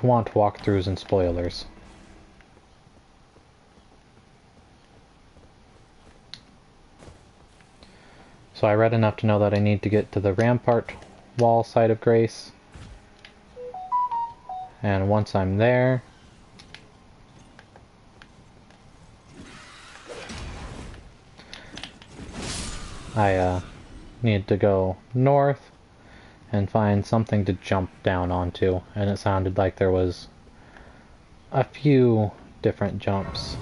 want walkthroughs and spoilers. So I read enough to know that I need to get to the Rampart Wall side of Grace. And once I'm there, I need to go north and find something to jump down onto, and it sounded like there was a few different jumps.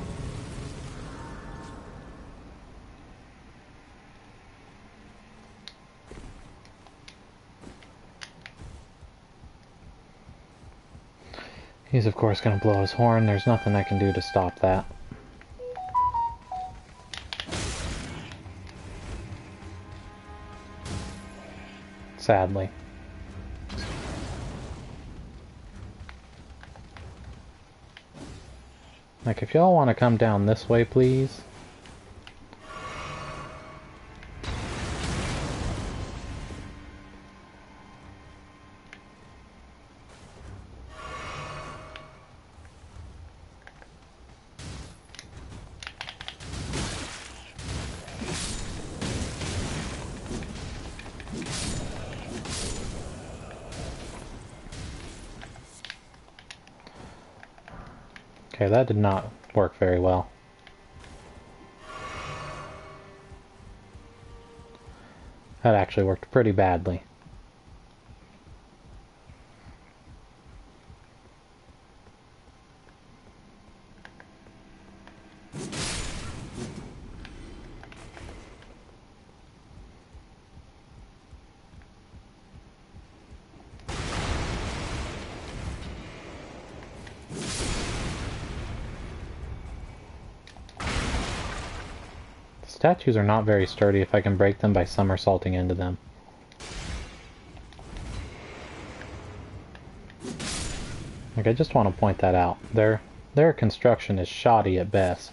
He's of course going to blow his horn. There's nothing I can do to stop that. Sadly. Like, if y'all want to come down this way, please. Okay, that did not work very well. That actually worked pretty badly. Statues are not very sturdy if I can break them by somersaulting into them. Like, I just want to point that out. Their construction is shoddy at best.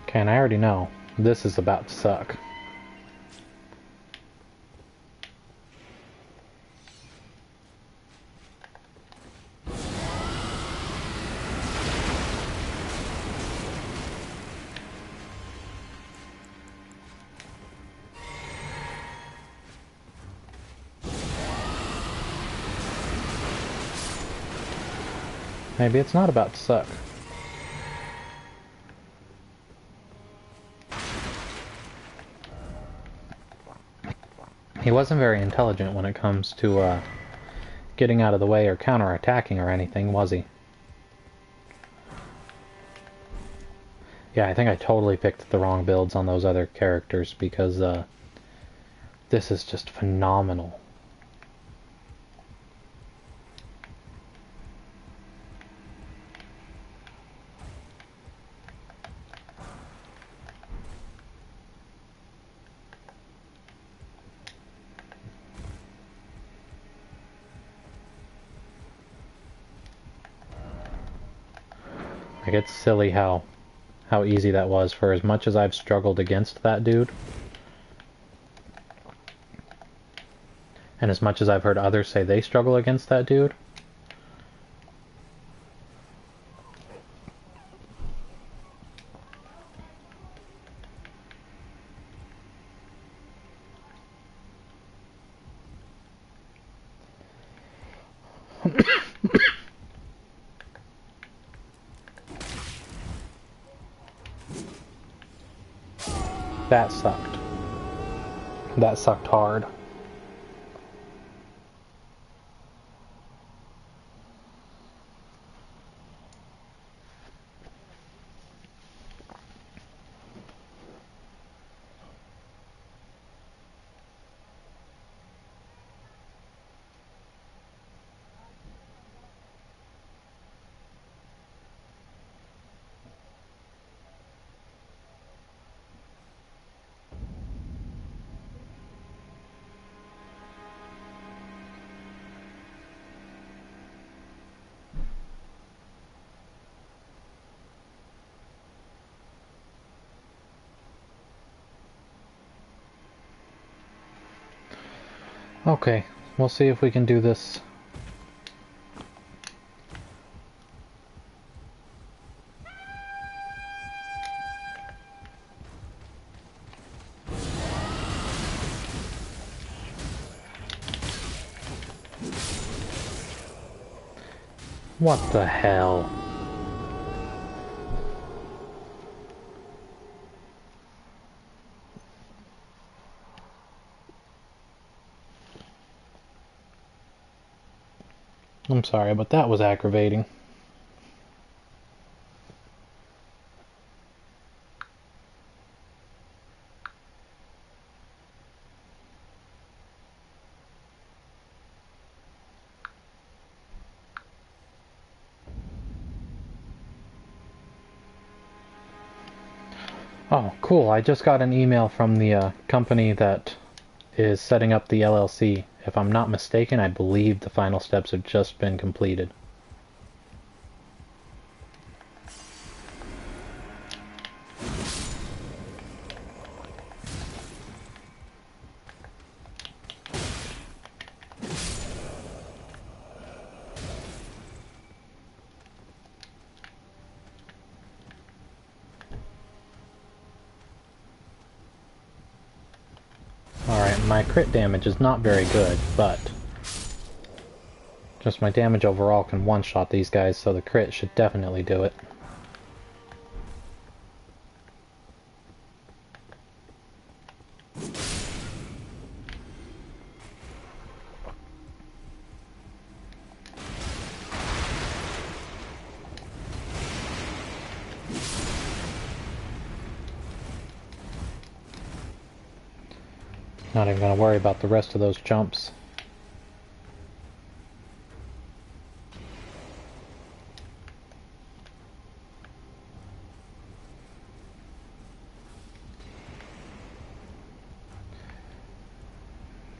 Okay, and I already know this is about to suck. Maybe it's not about to suck. He wasn't very intelligent when it comes to getting out of the way or counterattacking or anything, was he? Yeah, I think I totally picked the wrong builds on those other characters because this is just phenomenal. Like, it's silly how easy that was for as much as I've struggled against that dude. And as much as I've heard others say they struggle against that dude. That sucked. That sucked hard. Okay, we'll see if we can do this. What the hell? I'm sorry, but that was aggravating. Oh, cool. I just got an email from the company that is setting up the LLC. If I'm not mistaken, I believe the final steps have just been completed. my crit damage is not very good, but just my damage overall can one-shot these guys, so the crit should definitely do it. Not even going to worry about the rest of those jumps.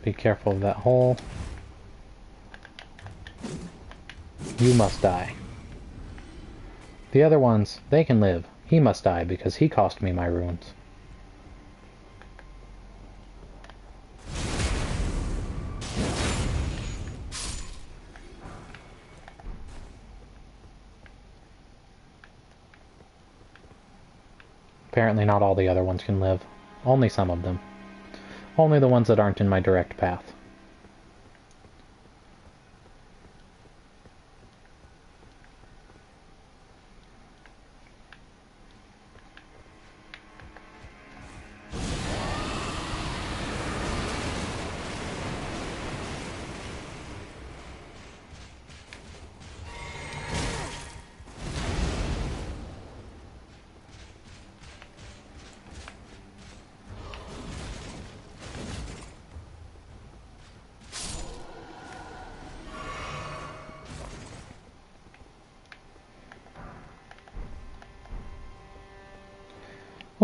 Be careful of that hole. You must die. The other ones, they can live. He must die because he cost me my runes. Apparently not all the other ones can live. Only some of them. Only the ones that aren't in my direct path.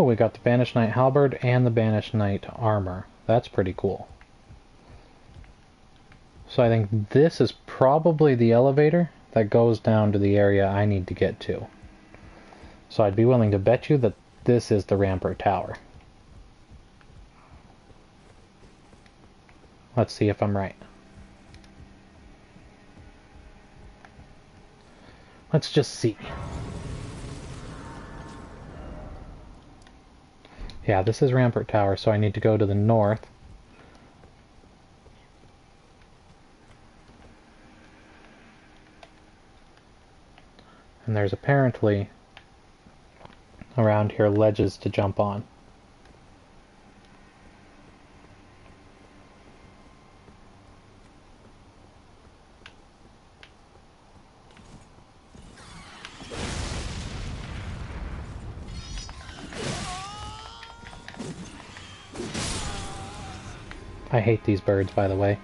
Oh, we got the Banished Knight Halberd and the Banished Knight Armor. That's pretty cool. So I think this is probably the elevator that goes down to the area I need to get to. So I'd be willing to bet you that this is the Rampart Tower. Let's see if I'm right. Let's just see. Yeah, this is Rampart Tower, so I need to go to the north. And there's apparently around here ledges to jump on. I hate these birds, by the way.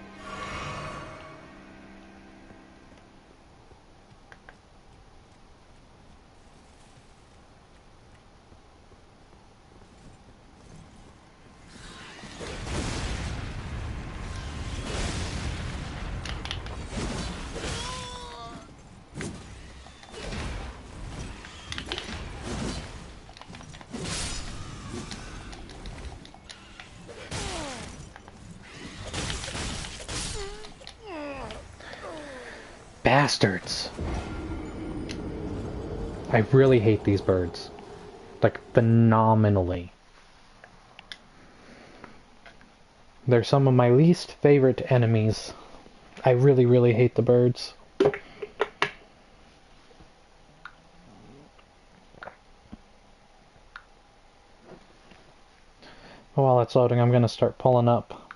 Bastards! I really hate these birds. Like, phenomenally. They're some of my least favorite enemies. I really, really hate the birds. While it's loading, I'm going to start pulling up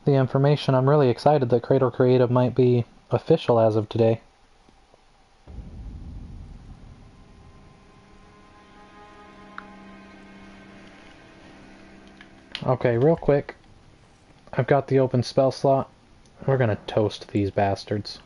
the information. I'm really excited that Chraetor Creative might be official as of today. Okay, real quick. I've got the open spell slot. We're gonna toast these bastards.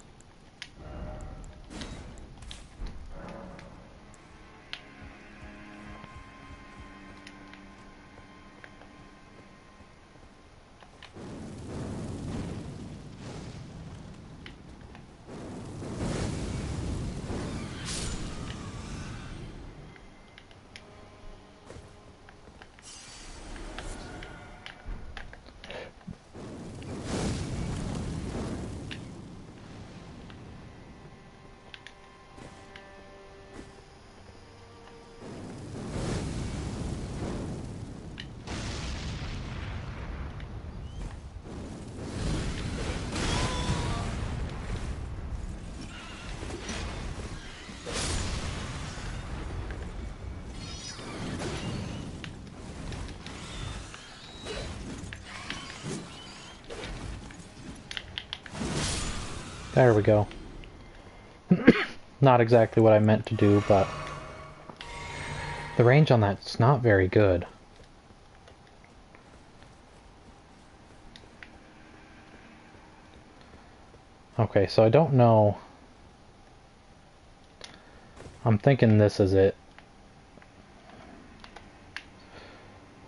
There we go. Not exactly what I meant to do, but the range on that's not very good. Okay, so I don't know. I'm thinking this is it.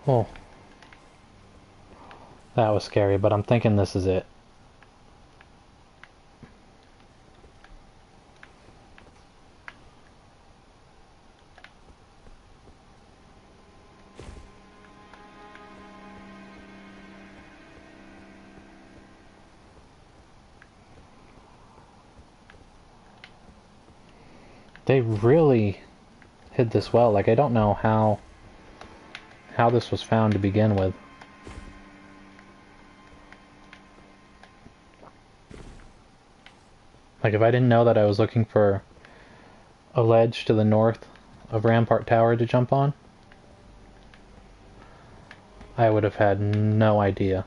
Oh. That was scary, but I'm thinking this is it. They really hid this well. Like, I don't know how this was found to begin with. Like, if I didn't know that I was looking for a ledge to the north of Rampart Tower to jump on, I would have had no idea.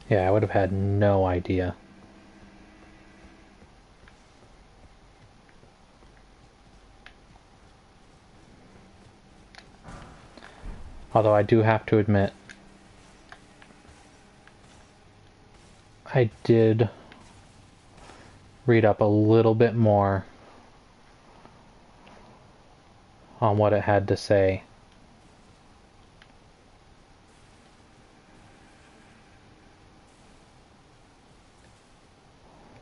Yeah, I would have had no idea. Although I do have to admit, I did read up a little bit more on what it had to say.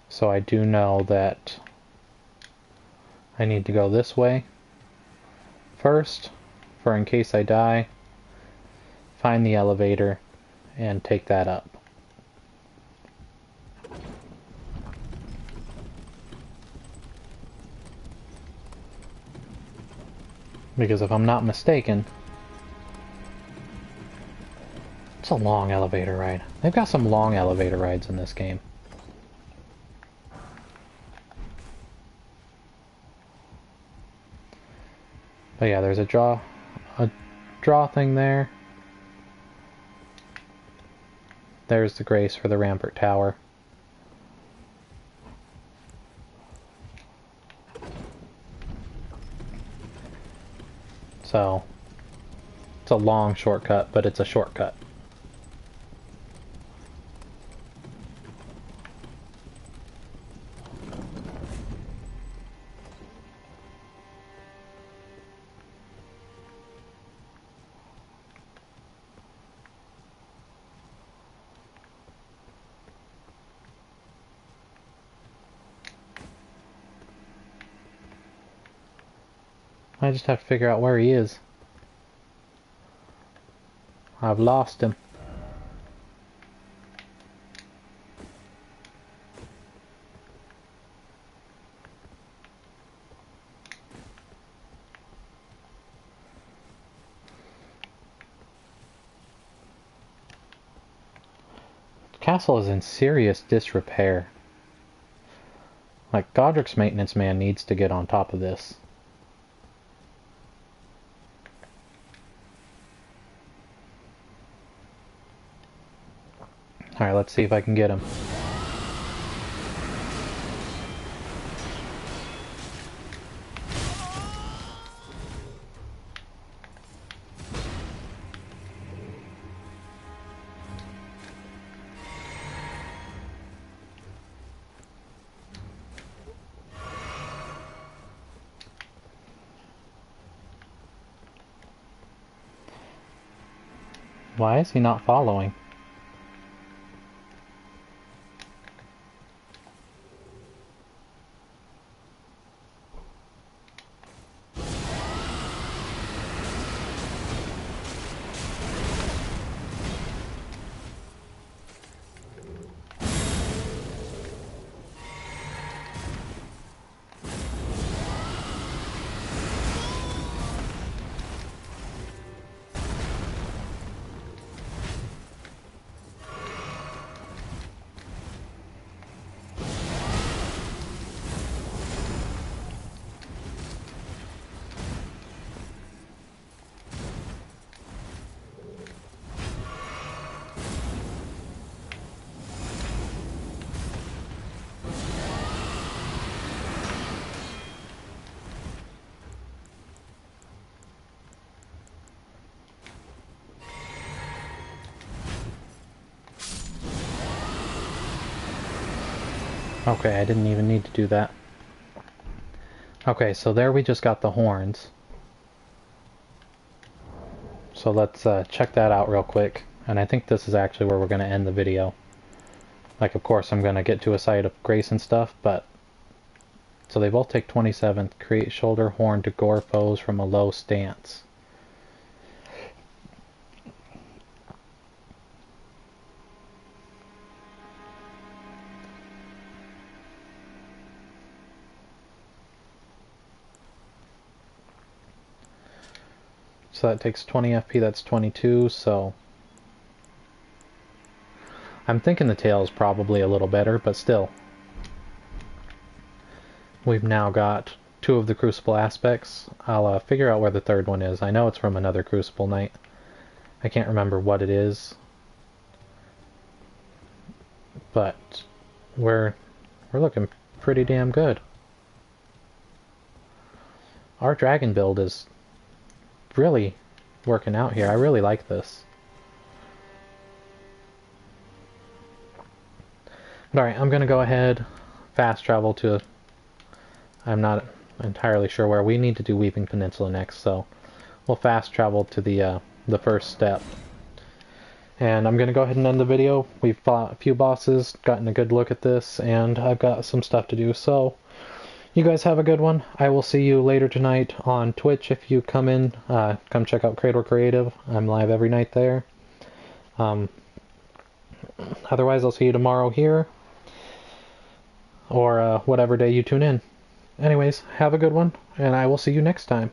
So I do know that I need to go this way first, for in case I die, find the elevator and take that up. Because if I'm not mistaken, it's a long elevator ride. They've got some long elevator rides in this game. But yeah, there's a draw thing there. There's the grace for the Rampart Tower. So, it's a long shortcut, but it's a shortcut. I just have to figure out where he is. I've lost him. The castle is in serious disrepair. Like, Godric's maintenance man needs to get on top of this. Alright, let's see if I can get him. Why is he not following? Okay, I didn't even need to do that. Okay, so there we just got the horns. So let's check that out real quick. And I think this is actually where we're going to end the video. Like, of course, I'm going to get to a site of grace and stuff, but... So they both take 27th. Create shoulder horn to gore foes from a low stance. So that takes 20 FP, that's 22, so... I'm thinking the tail is probably a little better, but still. We've now got 2 of the Crucible aspects. I'll figure out where the third one is. I know it's from another Crucible night. I can't remember what it is. But we're looking pretty damn good. Our dragon build is really working out here. I really like this. Alright, I'm gonna go ahead, fast travel to... I'm not entirely sure where. We need to do Weeping Peninsula next, so we'll fast travel to the first step. And I'm gonna go ahead and end the video. We've fought a few bosses, gotten a good look at this, and I've got some stuff to do, so you guys have a good one. I will see you later tonight on Twitch if you come in. Come check out Chraetor Creative. I'm live every night there. Otherwise, I'll see you tomorrow here, or whatever day you tune in. Anyways, have a good one, and I will see you next time.